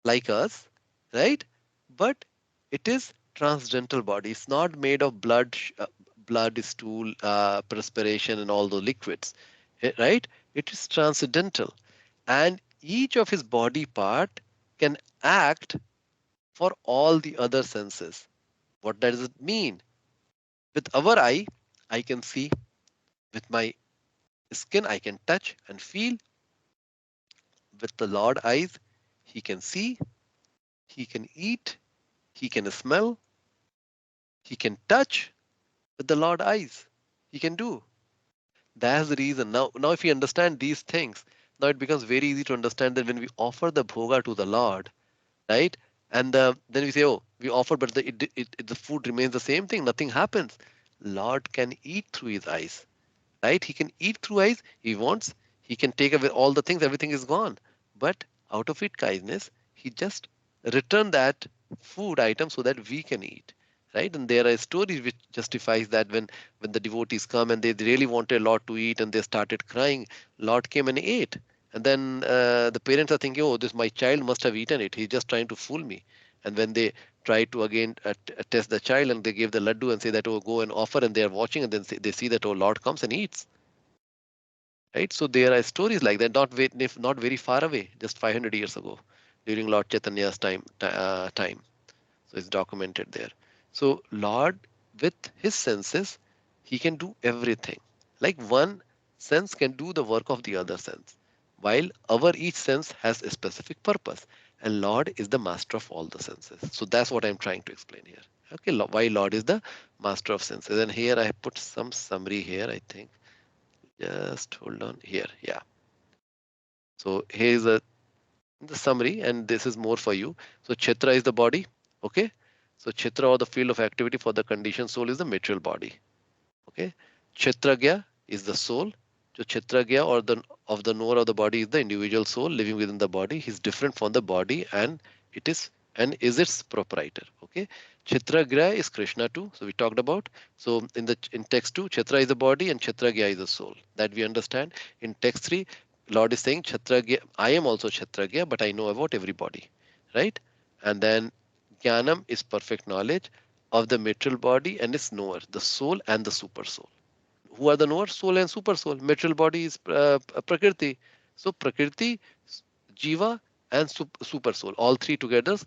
like us, right? But it is transcendental body. It's not made of blood, blood, stool, perspiration, and all the liquids, right? It is transcendental, and each of his body part can act for all the other senses. What does it mean? With our eye, I can see. With my skin, I can touch and feel. With the Lord eyes, he can see, he can eat, he can smell, he can touch. With the Lord eyes, he can do. That's the reason. Now if we understand these things, now it becomes very easy to understand that when we offer the bhoga to the Lord, right? And then we say, oh, we offer, but the food remains the same thing. Nothing happens. Lord can eat through his eyes, right? He can eat through eyes. He wants. He can take away all the things. Everything is gone. But out of it kindness, he just return that food item so that we can eat, right? And there are stories which justifies that when the devotees come and they really wanted a lot to eat and they started crying, Lord came and ate. And then the parents are thinking, oh, this my child must have eaten it. He's just trying to fool me. And when they try to again test the child and they give the laddu and say that, oh, go and offer, and they are watching, and then they see that, oh, Lord comes and eats, right? So there are stories like that, not very far away, just 500 years ago, during Lord Chaitanya's time. So it's documented there. So Lord, with his senses, he can do everything. Like one sense can do the work of the other sense, while our each sense has a specific purpose. And Lord is the master of all the senses. So that's what I'm trying to explain here. Okay, why Lord is the master of senses. And here I have put some summary here, I think. Just hold on here. Yeah. So here is the summary, and this is more for you. So kṣetra is the body. Okay. So kṣetra, or the field of activity for the conditioned soul, is the material body. Okay. Kṣetra-jñam is the soul. So kṣetra-jñam, or the of the knower of the body, is the individual soul living within the body. He's different from the body, and it is its proprietor. Okay. Kṣetra-jñam is Kṛṣṇa too. So we talked about. So in text 2, kṣetra is the body and kṣetra-jñam is the soul. That we understand. In text 3, Lord is saying kṣetra-jñam, I am also kṣetra-jñam, but I know about everybody. Right? And then jñānaṁ is perfect knowledge of the material body and its knower, the soul and the super soul. Who are the knower? Soul and super soul. Material body is prakṛti. So prakṛti, jīva, and super soul, all three together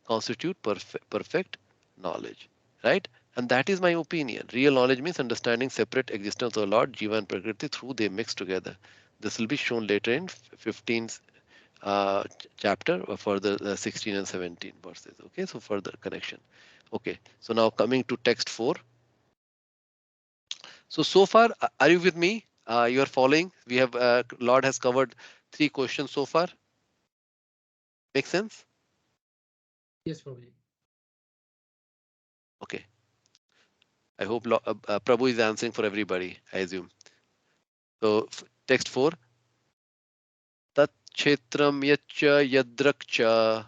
constitute perfect knowledge, right? And that is my opinion. Real knowledge means understanding separate existence of Lord, jīva, and prakṛti through they mix together. This will be shown later in 15th chapter for the 16 and 17 verses. Okay, so further connection. Okay, so now coming to text 4. So far, are you with me? You are following? We have Lord has covered 3 questions so far. Make sense? Yes, Prabhuji. Okay. I hope Prabhu is answering for everybody, I assume. So text 4. Tat kṣetram yacca yadrakcha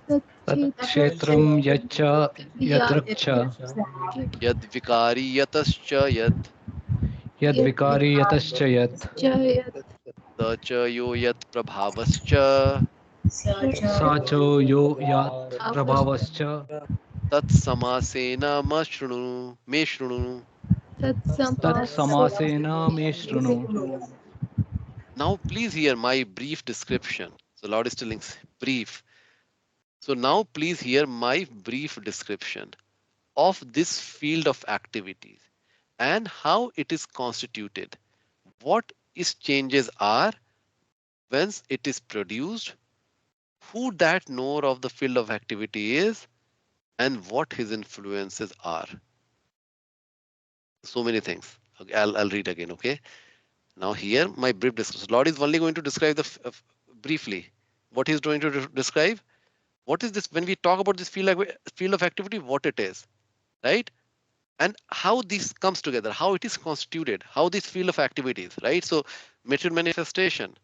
kṣetram yacca yadrakcha yad vikari yatascha yat yadvikari yatascha yat sa cha yo yat prabhavascha sacho yo yat prabhavascha tat samasena ma shrunu me shrunu. tat samasena me shrunu. Now please hear my brief description. So Lord is telling brief. So now please hear my brief description of this field of activities and how it is constituted. What its changes are, whence it is produced, who that knower of the field of activity is, and what his influences are. So many things. Okay, I'll read again. Okay. Now here my brief description. Lord is only going to describe the briefly. What he's going to describe. What is this? When we talk about this field of activity, what it is, right? And how this comes together, how it is constituted, how this field of activities, right? So material manifestation,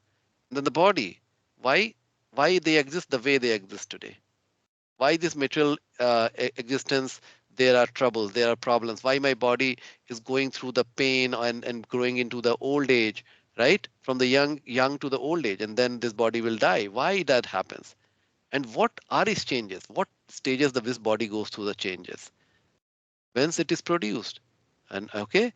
then the body, why they exist the way they exist today, why this material existence, there are troubles, there are problems, why my body is going through the pain and growing into the old age, right? From the young to the old age, and then this body will die. Why that happens? And what are its changes? What stages this body goes through the changes? Whence it is produced? And okay,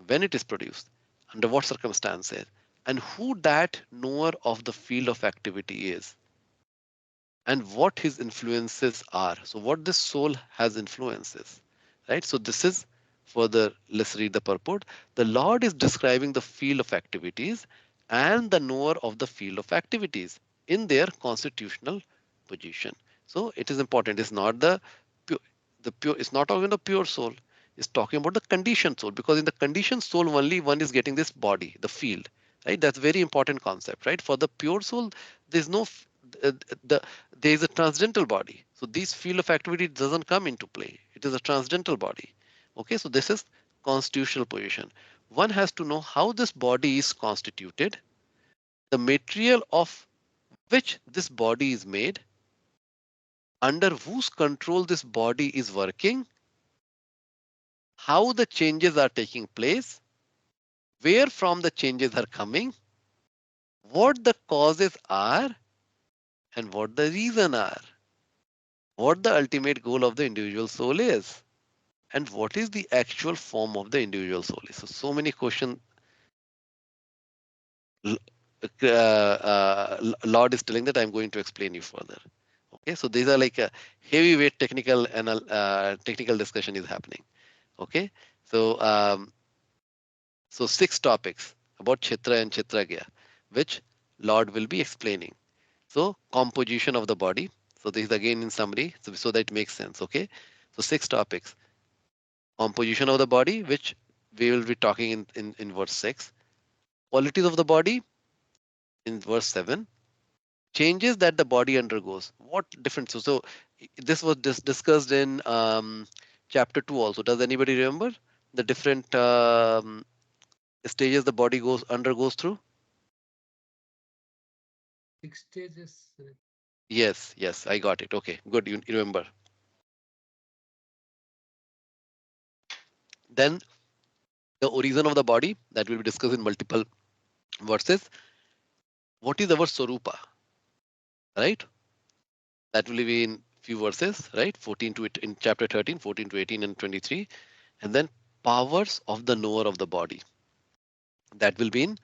when it is produced, under what circumstances, and who that knower of the field of activity is, and what his influences are. So what this soul has influences, right? So this is further, let's read the purport. The Lord is describing the field of activities and the knower of the field of activities in their constitutional position. So it is important. It's not the pure. It's not talking the pure soul. It's talking about the conditioned soul, because in the conditioned soul only one is getting this body, the field, right? That's very important concept, right? For the pure soul, there's no the there is a transcendental body. So this field of activity doesn't come into play. It is a transcendental body. Okay, so this is constitutional position. One has to know how this body is constituted, the material of which this body is made, under whose control this body is working, how the changes are taking place, where from the changes are coming, what the causes are, and what the reason are, what the ultimate goal of the individual soul is, and what is the actual form of the individual soul is. So many questions Lord is telling that I'm going to explain you further. Okay, so these are like a heavyweight technical and technical discussion is happening. Okay, so 6 topics about kṣetra and kṣetra-jñam, which Lord will be explaining. So composition of the body. So this is again in summary, so that it makes sense. Okay, So 6 topics. Composition of the body, which we will be talking in verse 6. Qualities of the body in verse 7. Changes that the body undergoes. What difference? So this was discussed in chapter 2 also. Does anybody remember the different stages the body undergoes through? 6 stages. Yes, I got it. Okay, good. You remember. Then the origin of the body that will be discussed in multiple verses. What is our Swarupa? Right? That will be in few verses, right? 14 to it in chapter 13, 14 to 18 and 23. And then powers of the knower of the body. That will be in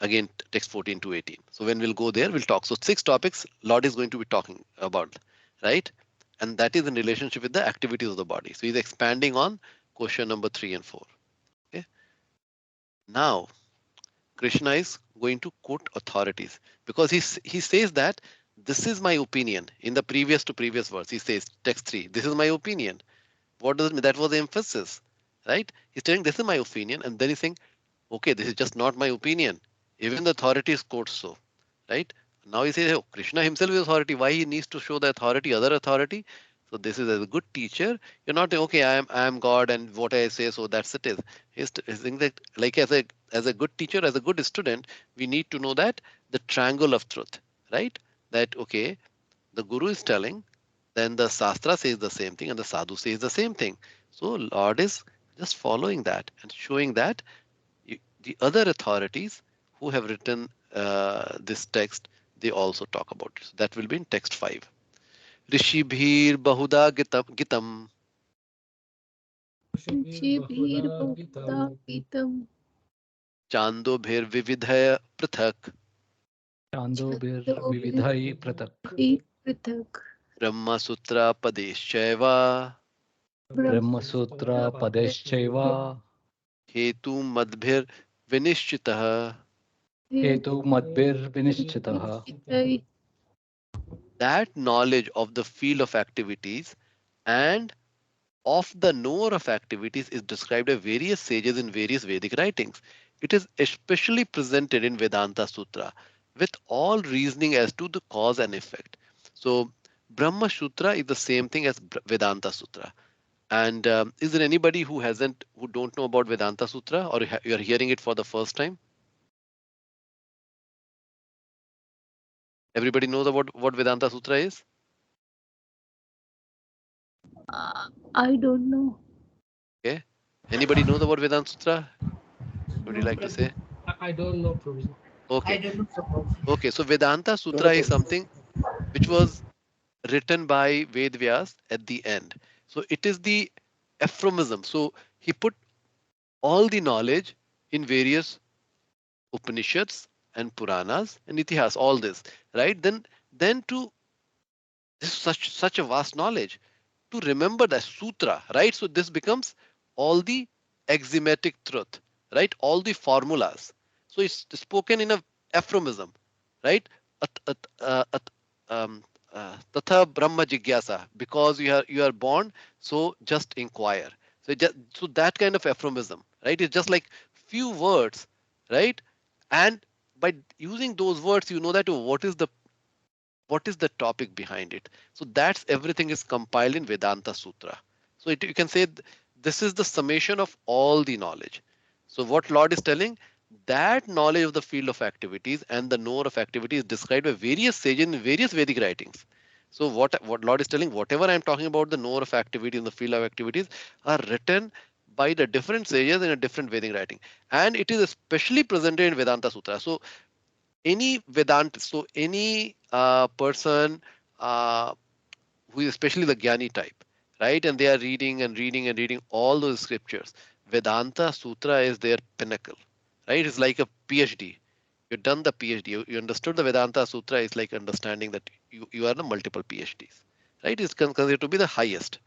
again text 14 to 18. So when we'll go there, we'll talk. So 6 topics Lord is going to be talking about, right? And that is in relationship with the activities of the body. So he's expanding on question number 3 and 4. Okay. Now Kṛṣṇa is going to quote authorities because he says that this is my opinion in the previous to previous verse. He says text 3, this is my opinion. What does it mean? That was the emphasis, right? He's telling this is my opinion, and then he's saying, okay, this is just not my opinion. Even the authorities quote so, right? Now he says, oh, Kṛṣṇa himself is authority. Why he needs to show the authority, other authority? So this is as a good teacher. You're not saying, okay, I am God, and what I say, so that's it is. He's saying that, like as a good teacher, as a good student, we need to know that the triangle of truth, right? That okay, the guru is telling, then the Shastra says the same thing, and the Sadhu says the same thing. So Lord is just following that and showing that the other authorities who have written this text, they also talk about it. So that will be in text 5. Rishibhir Bahuda Gitam Shibhir Bhakta Gitam Chando Bhir Vividhaya Prathak Chandobir Chando Vividhai Pratak. Prithak Brahma Sutra Padeshchaiva Brahma Sutra Padeschaiva. Hetu Madbhir Vinishchitah. Hetu Madbir Vinishchitaha. Chitai That knowledge of the field of activities and of the knower of activities is described by various sages in various Vedic writings. It is especially presented in Vedanta Sutra with all reasoning as to the cause and effect. So Brahma Sutra is the same thing as Vedanta Sutra. And is there anybody who don't know about Vedanta Sutra, or you are hearing it for the first time? Everybody knows about what Vedanta Sutra is? I don't know. Okay. Anybody knows about Vedanta Sutra? Would you like to say? I don't know, Prabhuji. Okay. I don't know suppose. Okay. So Vedanta Sutra is something which was written by Ved Vyas at the end. So it is the aphorism. So he put all the knowledge in various Upanishads and Puranas and Itihas, all this, right? Then to this is such a vast knowledge to remember the sutra, right? So this becomes all the axiomatic truth, right? All the formulas. So it's spoken in a aphorism, right? Tatha Brahma Jigyasa, because you are born, so just inquire. So that kind of aphorism, right? It's just like few words, right? And by using those words, you know that what is the topic behind it. So that's everything is compiled in Vedanta Sutra. So you can say this is the summation of all the knowledge. So what Lord is telling, that knowledge of the field of activities and the knower of activities is described by various sages in various Vedic writings. So what Lord is telling, whatever I'm talking about, the knower of activities and the field of activities are written by the different sages in a different Vedic writing. And it is especially presented in Vedanta Sutra. So any Vedanta, so any person who is especially the Jnani type, right? And they are reading and reading and reading all those scriptures. Vedanta Sutra is their pinnacle, right? It's like a PhD. You've done the PhD. You understood the Vedanta Sutra. It's like understanding that you are the multiple PhDs, right? It's considered to be the highest,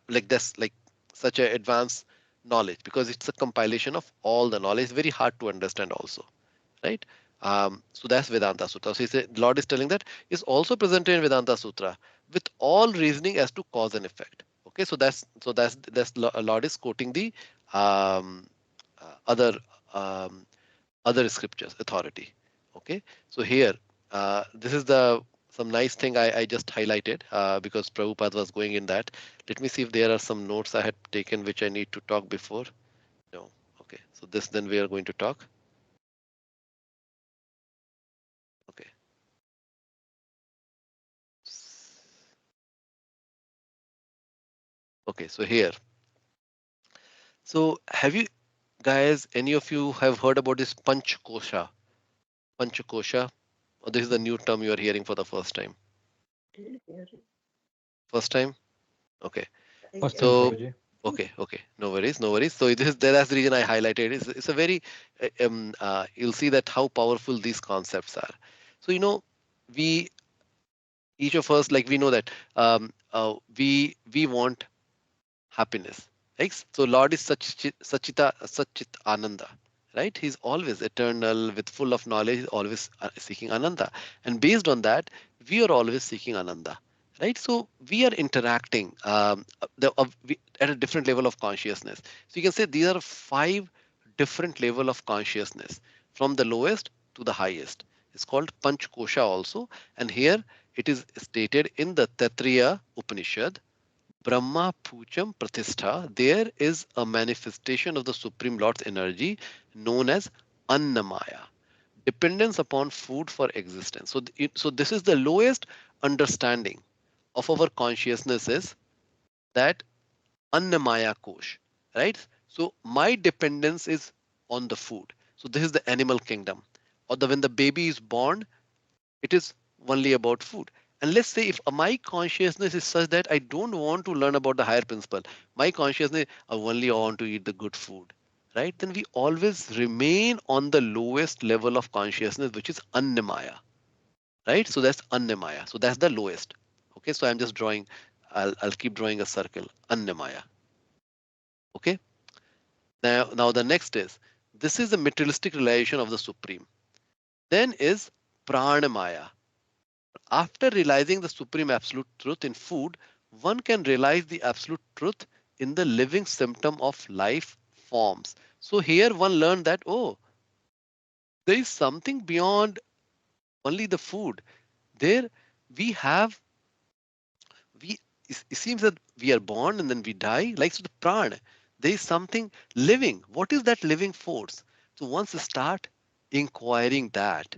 like this, like such an advanced knowledge because it's a compilation of all the knowledge. It's very hard to understand also, right? So that's Vedanta Sutra. So Lord is telling that is also presented in Vedanta Sutra with all reasoning as to cause and effect. Okay, so that's Lord is quoting the um, other um, other scriptures authority. Okay, so here this is the some nice thing I just highlighted because Prabhupada was going in that. Let me see if there are some notes I had taken which I need to talk before. No. Okay, so this then we are going to talk. Okay. Okay, so here. So have you guys, any of you have heard about this Panchakosha? Panchakosha? Or this is the new term you are hearing for the first time? First time? Okay. First time, So Prabhuji. okay, no worries, no worries. So this is that's the reason I highlighted. It's a very you'll see that how powerful these concepts are. So we each of us, like, we know that we want happiness, right? So Lord is Sachit Ananda, right? He's always eternal, with full of knowledge, he's always seeking Ananda, and based on that, we are always seeking Ananda, right? So we are interacting at a different level of consciousness. So you can say these are 5 different level of consciousness, from the lowest to the highest. It's called Panchkosha also, and here it is stated in the Taittiriya Upanishad. Brahma Pucham Pratishtha, there is a manifestation of the Supreme Lord's energy known as Annamaya, dependence upon food for existence. So this is the lowest understanding of our consciousness, is that Annamaya Kosh, right? So my dependence is on the food. So this is the animal kingdom. Or when the baby is born, it is only about food. And let's say if my consciousness is such that I don't want to learn about the higher principle, my consciousness, I only want to eat the good food, right? Then we always remain on the lowest level of consciousness, which is Annamaya, right? So that's Annamaya. So that's the lowest. Okay, so I'm just drawing, I'll keep drawing a circle, Annamaya. Okay, now the next is, this is the materialistic realization of the Supreme. Then is Pranamaya. After realizing the supreme absolute truth in food, one can realize the absolute truth in the living symptom of life forms. So here one learned that, oh, there is something beyond only the food. There we have, we it seems that we are born and then we die, like, so the prana. There is something living. What is that living force? So once you start inquiring that,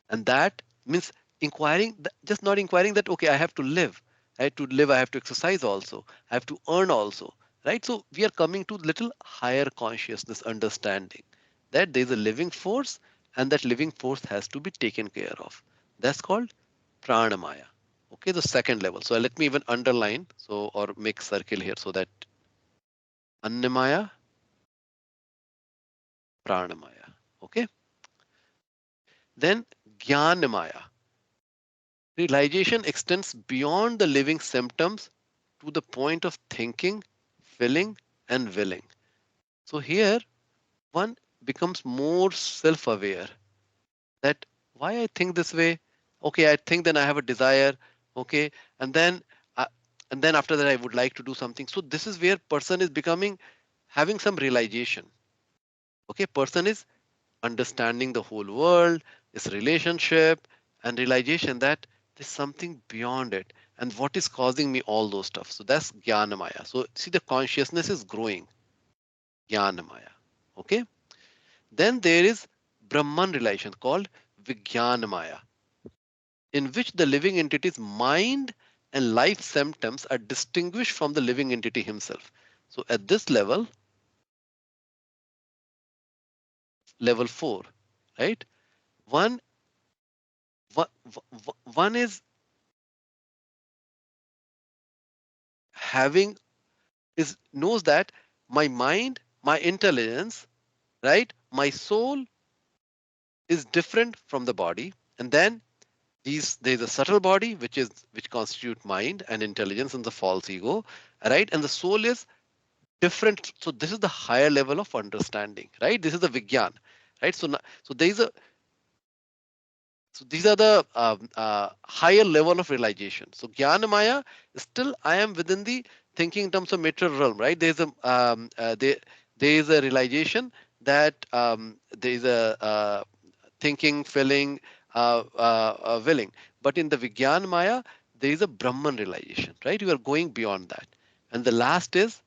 and that means inquiring, just not inquiring that, okay, I have to live, right? To live, I have to exercise also, I have to earn also, right? So we are coming to little higher consciousness understanding that there is a living force, and that living force has to be taken care of. That's called pranamaya. Okay, the second level. So let me even underline, so, or make circle here, so that annamaya, pranamaya. Okay, then jnanamaya. Realization extends beyond the living symptoms to the point of thinking, feeling, and willing. So here one becomes more self-aware that why I think this way. Okay, I think, then I have a desire. Okay, and then uh, after that I would like to do something. So this is where person is becoming, having some realization. Okay, person is understanding the whole world, its relationship, and realization that there's something beyond it, and what is causing me all those stuff. So that's jnanamaya. So see, the consciousness is growing, jnanamaya. Okay, then there is Brahman relation called vijnanamaya, in which the living entity's mind and life symptoms are distinguished from the living entity himself. So at this level, level 4, right? One, one, one is having, is knows that my mind, my intelligence, right, my soul is different from the body, and then there's a subtle body which constitute mind and intelligence and the false ego, right, and the soul is different. So this is the higher level of understanding, right? This is the vigyan, right? So there's a, so these are the higher level of realization. So jnana maya, still I am within the thinking in terms of material realm, right? There is a realization that there is a thinking, feeling, willing. But in the Vijnana Maya, there is a Brahman realization, right? You are going beyond that. And the last is,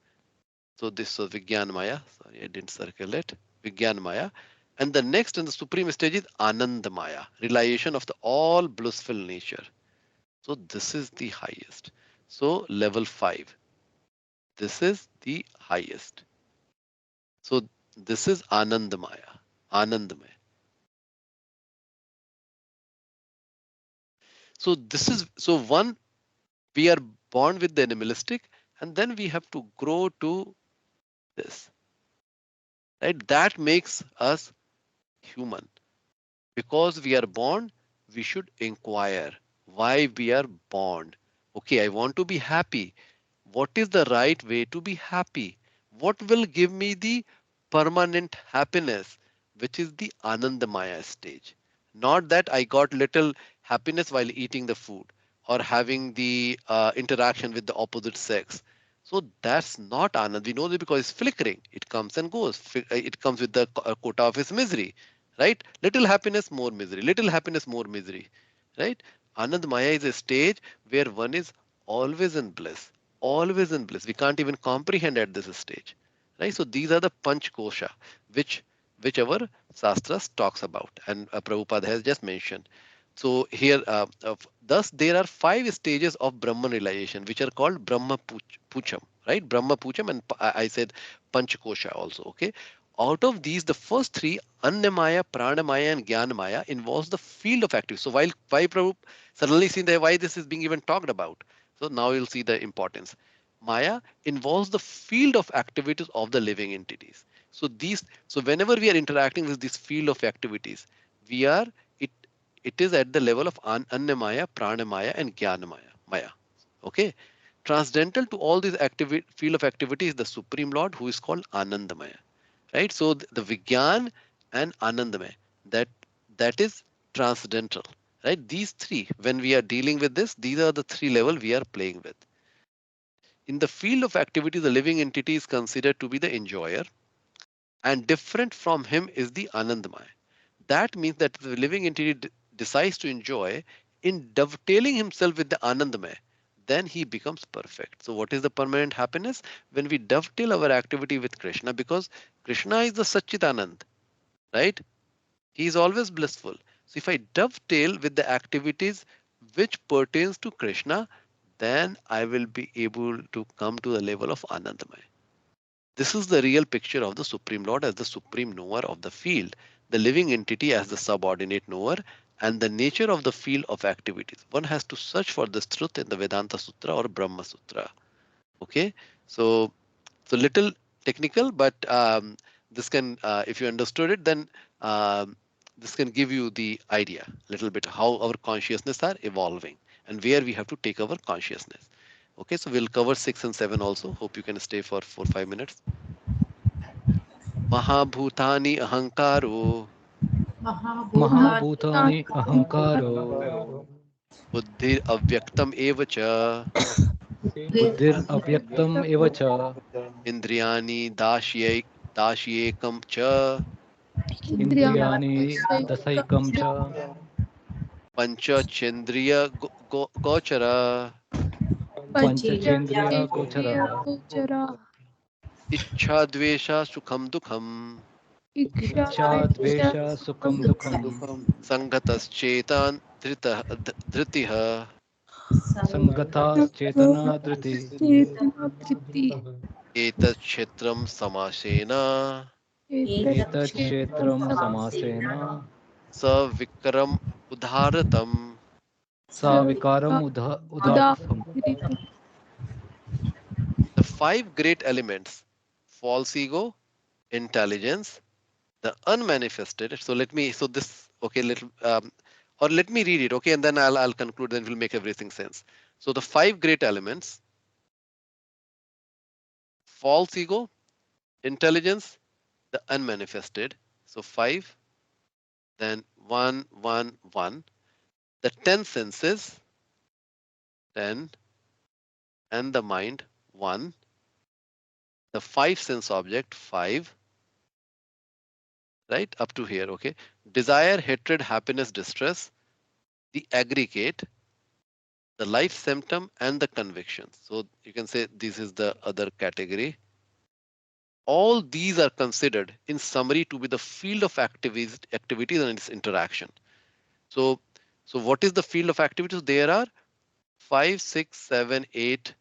so this was Vijnana Maya. Sorry, I didn't circle it. Vijnana Maya. And the next and the supreme stage is Ananda Maya, realization of the all blissful nature. So this is the highest. So level 5. This is the highest. So this is Anandamaya. Anandamaya. So this is, so one, we are born with the animalistic, and then we have to grow to this, right? That makes us human. Because we are born, we should inquire why we are born. Okay, I want to be happy. What is the right way to be happy? What will give me the permanent happiness, which is the Anandamaya stage? Not that I got little happiness while eating the food or having the interaction with the opposite sex. So that's not Anand. We know that because it's flickering. It comes and goes. It comes with the quota of its misery, right? Little happiness, more misery. Little happiness, more misery, right? Anand Maya is a stage where one is always in bliss, always in bliss. We can't even comprehend at this stage, right? So these are the Panch Kosha, which our Shastras talks about, and Prabhupada has just mentioned. So here, thus there are 5 stages of Brahman realization, which are called Brahma Pucham, right? Brahma Pucham, and I said Panch Kosha also. Okay, out of these, the first 3, Annamaya, Pranamaya, and Jnanamaya, involves the field of activity. So while why Prabhu suddenly see that why this is being even talked about. So now you'll see the importance. Maya involves the field of activities of the living entities. So whenever we are interacting with this field of activities, we are it it is at the level of Annamaya, Pranamaya, and Jnanamaya. Maya. Okay. Transcendental to all these field of activity is the Supreme Lord, who is called Anandamaya. Right? So the Vigyan and Anandamaya, that is transcendental. Right? These 3, when we are dealing with this, these are the 3 level we are playing with. In the field of activity, the living entity is considered to be the enjoyer, and different from him is the Anandamaya. That means that the living entity decides to enjoy in dovetailing himself with the Anandamaya, then he becomes perfect. So what is the permanent happiness? When we dovetail our activity with Kṛṣṇa, because Kṛṣṇa is the Satchitanand, right? He is always blissful. So if I dovetail with the activities which pertains to Kṛṣṇa, then I will be able to come to the level of Anandamaya. This is the real picture of the Supreme Lord as the supreme knower of the field, the living entity as the subordinate knower, and the nature of the field of activities. One has to search for this truth in the Vedanta Sutra or Brahma Sutra. Okay, so little technical, but this can, if you understood it, then this can give you the idea a little bit how our consciousness are evolving and where we have to take our consciousness. Okay, so we'll cover 6 and 7 also. Hope you can stay for 4-5 minutes. Mahabhutani ahankaro Mahabhutani ahankaro buddhir avyaktam evacha buddhir avyaktam eva cha indriyani dashyekam cha indriyani dasaikam cha pancha chendriya gochara panchachendriya gochara ichha dvesha sukham dukham ichha dvesha sukham dukham sangataschetan dhritiha. sangata chetana driti Etat kṣetram samasena etat kṣetram samasena savikram udharatam. savikaram udhatam. The 5 great elements: false ego, intelligence, the unmanifested. So let me, so this, okay, little, or let me read it, okay, and then I'll conclude, then we'll make everything sense. So the 5 great elements: false ego, intelligence, the unmanifested. So 5, then 1, 1, 1. The 10 senses, 10, and the mind, 1, the 5 sense object 5, right, up to here. Okay, desire, hatred, happiness, distress, the aggregate, the life symptom, and the conviction. So you can say this is the other category. All these are considered in summary to be the field of activities and its interaction. So what is the field of activities? There are 5, 6, 7, 8,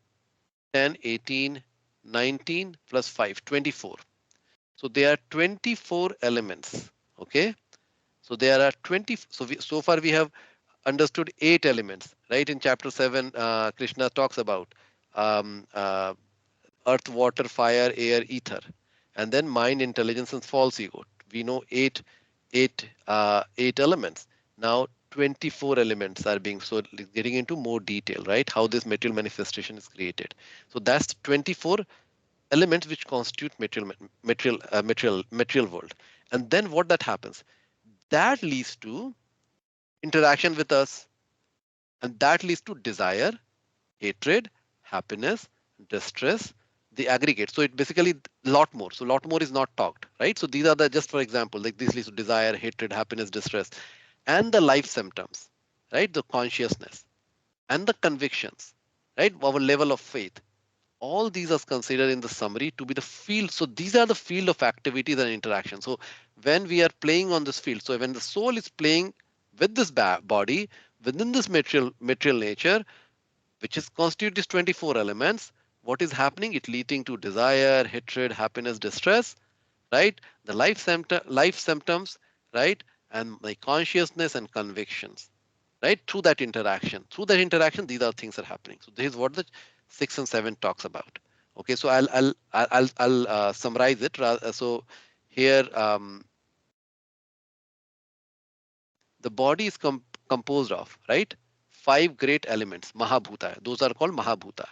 10, 18, 19 plus 5, 24. So there are 24 elements. Okay, so there are 20. So far we have understood 8 elements, right? In chapter 7, Krishna talks about um, uh, earth, water, fire, air, ether, and then mind, intelligence, and false ego. We know eight elements. Now 24 elements are being, so getting into more detail, right? How this material manifestation is created. So that's 24 elements which constitute material world. And then what that happens? That leads to interaction with us, and that leads to desire, hatred, happiness, distress, the aggregate. So it basically lot more. So lot more is not talked, right? So these are the, just for example, like this leads to desire, hatred, happiness, distress, and the life symptoms, right? The consciousness and the convictions, right? Our level of faith. All these are considered in the summary to be the field. So these are the field of activities and interaction. So when we are playing on this field, so when the soul is playing with this body within this material nature, which is constitute these 24 elements, what is happening? It leading to desire, hatred, happiness, distress, right? The life symptoms, right? And my consciousness and convictions, right? Through that interaction, these are things are happening. So this is what the 6 and 7 talks about. Okay, so I'll summarize it. So here, the body is composed of, right, 5 great elements, Mahabhuta. Those are called Mahabhuta.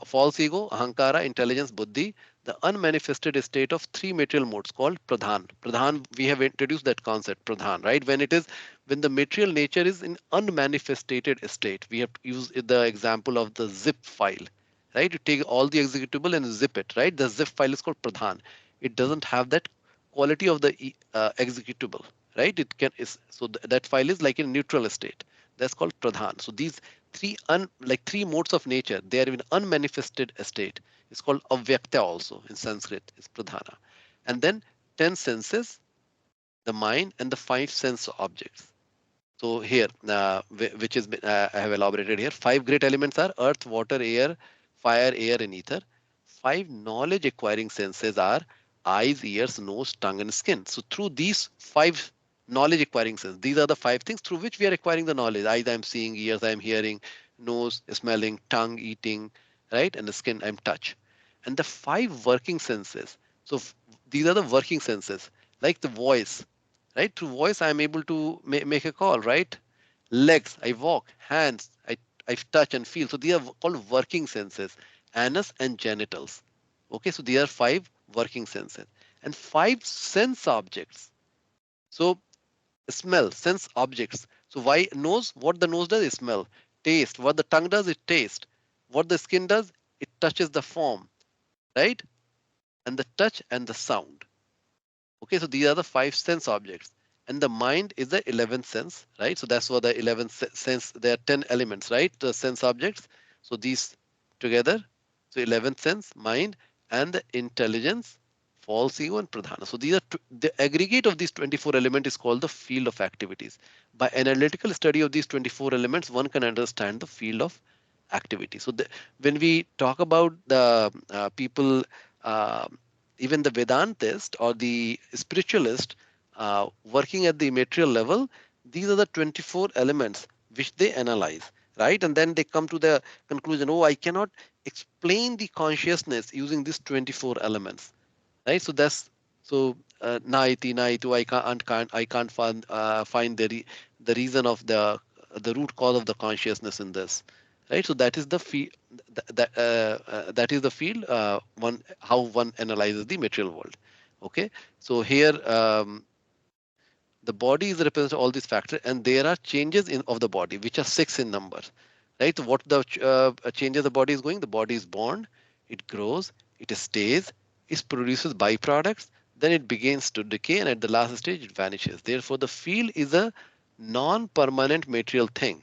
False ego, ahankara, intelligence, buddhi, the unmanifested state of 3 material modes called pradhan. Pradhan, we have introduced that concept, pradhan, right? When the material nature is in unmanifested state, we have to use the example of the zip file, right? You take all the executable and zip it, right? The zip file is called pradhan. It doesn't have that quality of the executable, right? It can is so that file is like in neutral state. That's called pradhan. So these three modes of nature, they are in unmanifested state. It's called avyakta also in Sanskrit. It's pradhana. And then 10 senses, the mind, and the 5 sense objects. So here, which is I have elaborated here. 5 great elements are earth, water, air, fire, air, and ether. 5 knowledge acquiring senses are eyes, ears, nose, tongue, and skin. So through these 5 knowledge acquiring senses, these are the 5 things through which we are acquiring the knowledge. Eyes, I'm seeing; ears, I'm hearing; nose, smelling; tongue, eating; right, and the skin, I'm touch. And the 5 working senses. So these are the working senses, like the voice. Right, through voice, I'm able to make a call. Right, legs, I walk; hands, I touch and feel. So these are called working senses. Anus and genitals. Okay, so these are 5 working senses and 5 sense objects. So smell, sense objects. So why nose? What the nose does is smell. Taste. What the tongue does is taste. What the skin does, it touches the form, right? And the touch and the sound. Okay, so these are the 5 sense objects. And the mind is the 11th sense, right? So that's what the 11th sense, there are 10 elements, right? The sense objects. So these together, so 11th sense, mind, and the intelligence, false ego, and pradhana. So these are the aggregate of these 24 elements is called the field of activities. By analytical study of these 24 elements, one can understand the field of activity. So when we talk about the people, uh, even the Vedantist or the spiritualist working at the material level, these are the 24 elements which they analyze, right? And then they come to the conclusion, oh, I cannot explain the consciousness using these 24 elements, right? So that's so naiti, I can't find the reason of the root cause of the consciousness in this, right? So that is the field that is the field one how one analyzes the material world. Okay, so here the body is represented all these factors, and there are changes in of the body which are 6 in number, right? So what the changes the body is going? The body is born, it grows, it stays, it produces byproducts, then it begins to decay, and at the last stage it vanishes. Therefore, the field is a non-permanent material thing.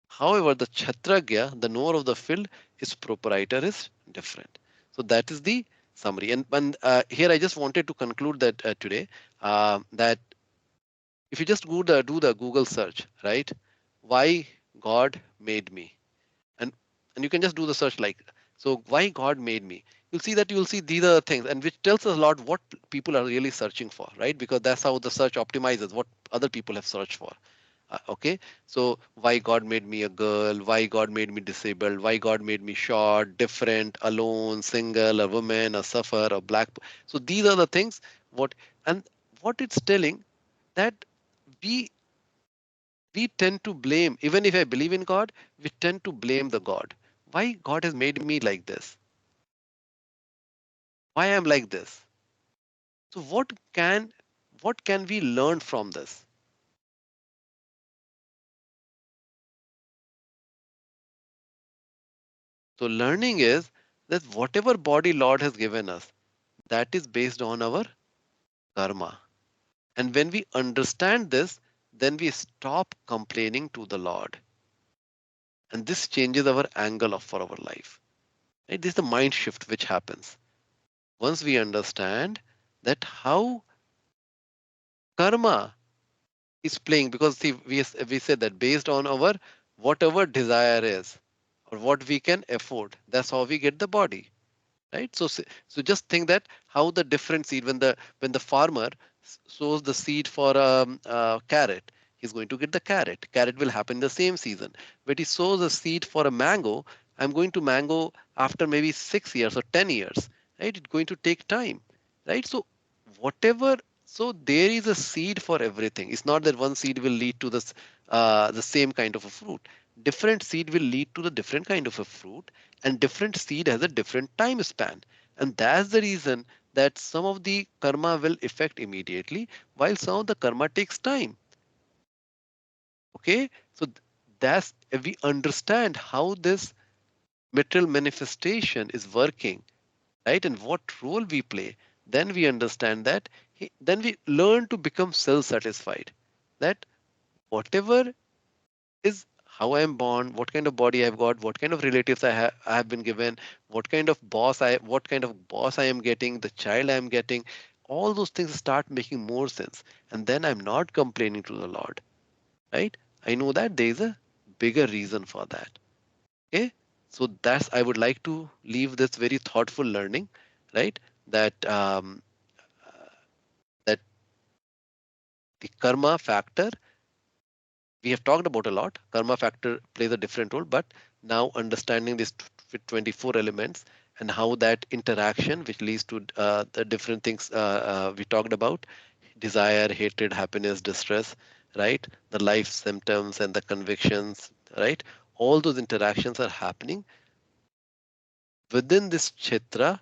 However, the kṣetra-jñam, the knower of the field, its proprietor is different. So that is the summary. And here I just wanted to conclude that today, that if you just do the Google search, right? Why God made me, and you can just do the search like, so why God made me. You'll see these are the things, and which tells us a lot what people are really searching for, right? Because that's how the search optimizes what other people have searched for. Okay, so why God made me a girl, why God made me disabled, why God made me short, different, alone, single, a woman, a suffer, a black. So these are the things what, and what it's telling, that we we tend to blame, even if I believe in God, we tend to blame the God. Why God has made me like this? Why I'm like this? So what can we learn from this? So learning is that whatever body Lord has given us, that is based on our karma. And when we understand this, then we stop complaining to the Lord. And this changes our angle for our life. Right? This is the mind shift which happens. Once we understand that how karma is playing, because see, we said that based on our whatever desire is or what we can afford, that's how we get the body. Right? So just think that how the different seed, when the farmer sows the seed for carrot, he's going to get the carrot. Carrot will happen in the same season. But he sows a seed for a mango, I'm going to mango after maybe 6 years or 10 years. Right? It's going to take time. Right? So whatever, so there is a seed for everything. It's not that one seed will lead to this the same kind of a fruit. Different seed will lead to the different kind of a fruit, and different seed has a different time span. And that's the reason that some of the karma will affect immediately, while some of the karma takes time. Okay, so that's, if we understand how this material manifestation is working, right, and what role we play, then we understand that, then we learn to become self-satisfied. That whatever is how I am born, what kind of body I've got, what kind of relatives I have been given, what kind of boss I am getting, the child I am getting, all those things start making more sense. And then I'm not complaining to the Lord, right? I know that there is a bigger reason for that. Okay. So that's, I would like to leave this very thoughtful learning, right? That that the karma factor we have talked about a lot. Karma factor plays a different role, but now understanding these 24 elements and how that interaction, which leads to the different things we talked about, desire, hatred, happiness, distress, right? The life symptoms and the convictions, right? All those interactions are happening within this kṣetra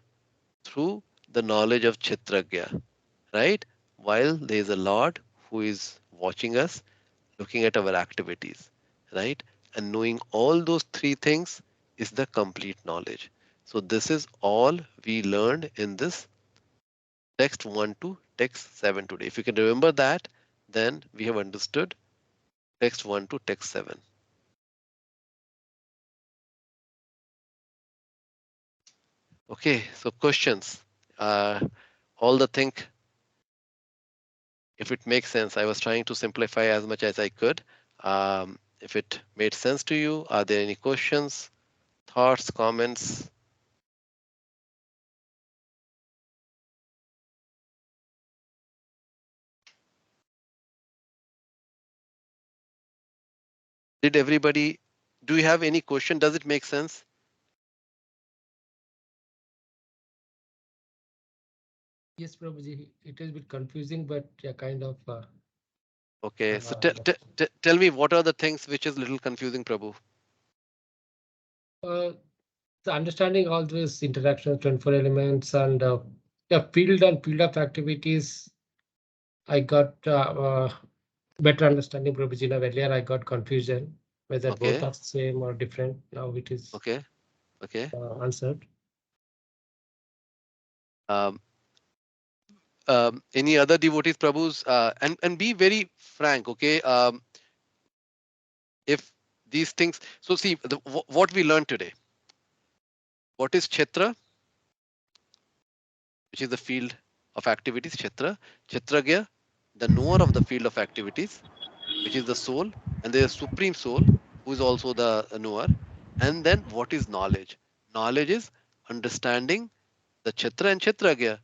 through the knowledge of kṣetra-jñam, right? While there is a Lord who is watching us, looking at our activities, right? And knowing all those three things is the complete knowledge. So this is all we learned in this text 1 to text 7 today. If you can remember that, then we have understood text 1 to text 7. Okay, so questions. All the think, if it makes sense, I was trying to simplify as much as I could. If it made sense to you, are there any questions, thoughts, comments? Did everybody, do you have any question? Does it make sense? Yes, Prabhuji, it is a bit confusing, but yeah, kind of. Okay, so tell me, what are the things which is a little confusing, Prabhu? The understanding all these interactions, 24 elements, and yeah, field and field of activities. I got better understanding, Prabhuji. Now, earlier I got confusion whether both Okay, are same or different. Now it is okay, okay. answered. Um, any other devotees, Prabhus, and be very frank, okay? If these things, so see what we learned today. What is kṣetra, which is the field of activities? Kṣetra-jñam, the knower of the field of activities, which is the soul, and there is supreme soul, who is also the knower. And then what is knowledge? Knowledge is understanding the kṣetra and kṣetra-jñam.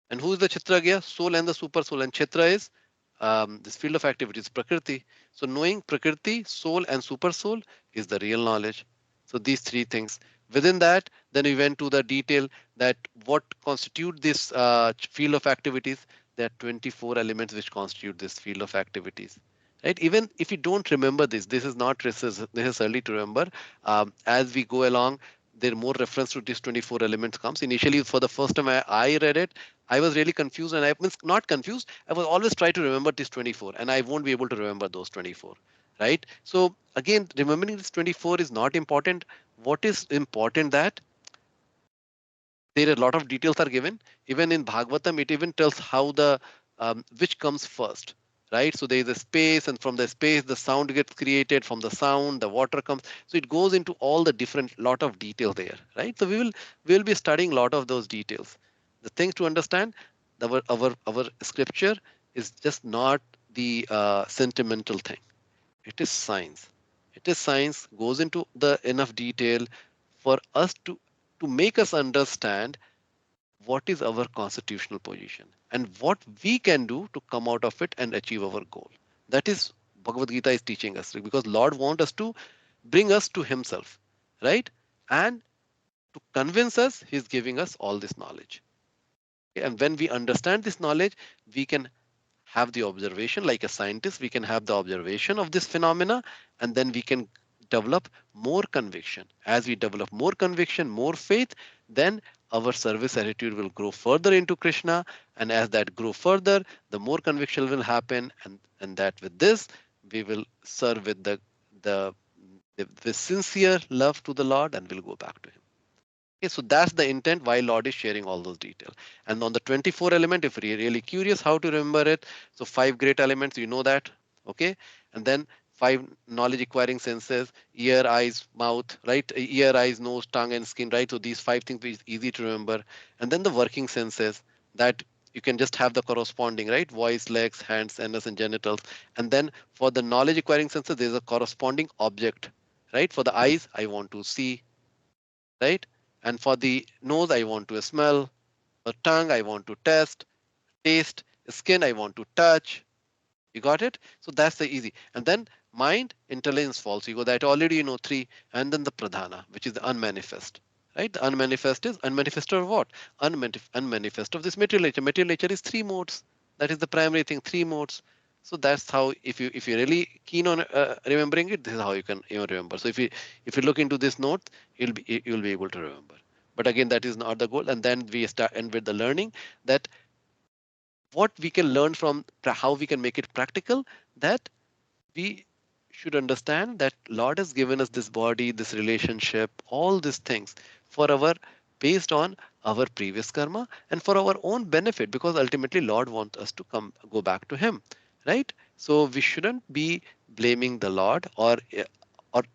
And who is the kṣetra-jñam? Soul and the super soul. And kṣetra is this field of activities, prakrti. So knowing prakrti, soul, and super soul is the real knowledge. So these three things. Within that, then we went to the detail that what constitute this field of activities. There are 24 elements which constitute this field of activities. Right? Even if you don't remember this is not necessarily to remember. As we go along, there more reference to these 24 elements comes. Initially, for the first time I read it, I was really confused, and I mean not confused. I was always try to remember this 24, and I won't be able to remember those 24, right? So again, remembering this 24 is not important. What is important that there are a lot of details are given. Even in Bhagavatam, it even tells how the which comes first, right? So there is a space, and from the space, the sound gets created. From the sound, the water comes. So it goes into all the different lot of detail there, right? So we will be studying a lot of those details. The thing to understand, our scripture is just not the sentimental thing. It is science. It is science, goes into the enough detail for us to make us understand what is our constitutional position and what we can do to come out of it and achieve our goal. That is Bhagavad Gita is teaching us, because Lord wants us to bring us to himself, right? And to convince us, he's giving us all this knowledge. Okay, and when we understand this knowledge, we can have the observation. Like a scientist, we can have the observation of this phenomena, and then we can develop more conviction. As we develop more conviction, more faith, then our service attitude will grow further into Krishna, and as that grow further, the more conviction will happen, and that with this we will serve with the sincere love to the Lord, and we'll go back to him. Okay, so that's the intent why Lord is sharing all those details. And on the 24 element, if you're really curious how to remember it, so 5 great elements, you know that, okay? And then 5 knowledge acquiring senses, ear, eyes, mouth, right? Ear, eyes, nose, tongue, and skin, right? So these 5 things is easy to remember. And then the working senses that you can just have the corresponding, right? Voice, legs, hands, anus, and genitals. And then for the knowledge acquiring senses, there's a corresponding object, right? For the eyes, I want to see, right? And for the nose, I want to smell. For tongue, I want to taste. Skin, I want to touch. You got it? So that's the easy. And then mind, intelligence, false ego. That already you know 3. And then the pradhana, which is the unmanifest. Right? The unmanifest is unmanifest of what? Unmanifest of this material nature. Material nature is 3 modes. That is the primary thing. 3 modes. So that's how, if you're really keen on remembering it, this is how you can remember. So if you look into this note, you'll be able to remember. But again, that is not the goal. And then we start end with the learning that what we can learn from how we can make it practical, that we should understand that Lord has given us this body, this relationship, all these things for our based on our previous karma and for our own benefit, because ultimately Lord wants us to go back to him, right? So we shouldn't be blaming the Lord, or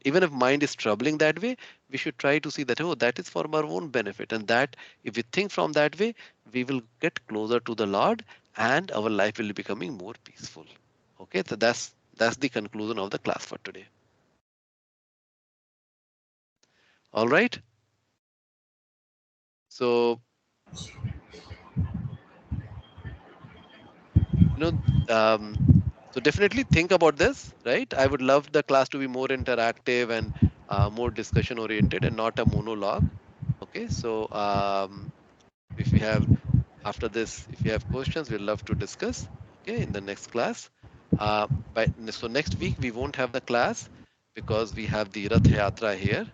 even if mind is troubling that way, we should try to see that, oh, that is for our own benefit, and that if we think from that way, we will get closer to the Lord and our life will be becoming more peaceful. Okay, so that's the conclusion of the class for today. All right. So, so definitely think about this, right? I would love the class to be more interactive and more discussion oriented and not a monologue. Okay, so if you have after this, if you have questions, we'd love to discuss. Okay, in the next class. So next week we won't have the class because we have the Rath Yatra here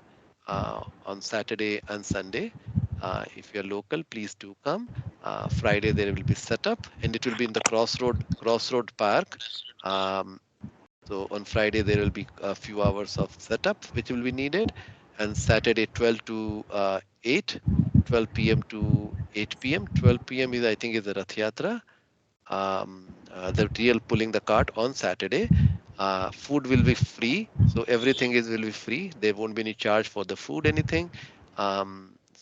on Saturday and Sunday. If you're local, please do come. Friday there will be setup, and it will be in the Crossroad Park. So on Friday there will be a few hours of setup which will be needed, and Saturday 12 to 8 12 p.m. to 8 p.m. 12 p.m. is, I think, is the Rath Yatra. The real pulling the cart on Saturday. Food will be free, so everything will be free. There won't be any charge for the food, anything.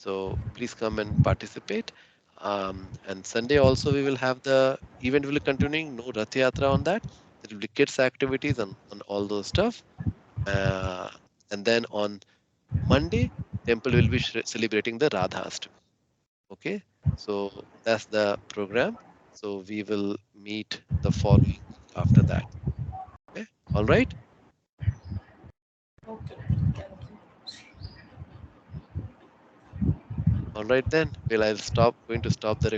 So please come and participate. And Sunday also we will have the event will be continuing. No Rath Yatra on that. There will be kids activities and all those stuff. And then on Monday, temple will be celebrating the Radha Ashtami. Okay, so that's the program. So we will meet the following after that. Okay, all right. Okay. Thank you. All right then. Well, I'll stop. Going to stop the recording.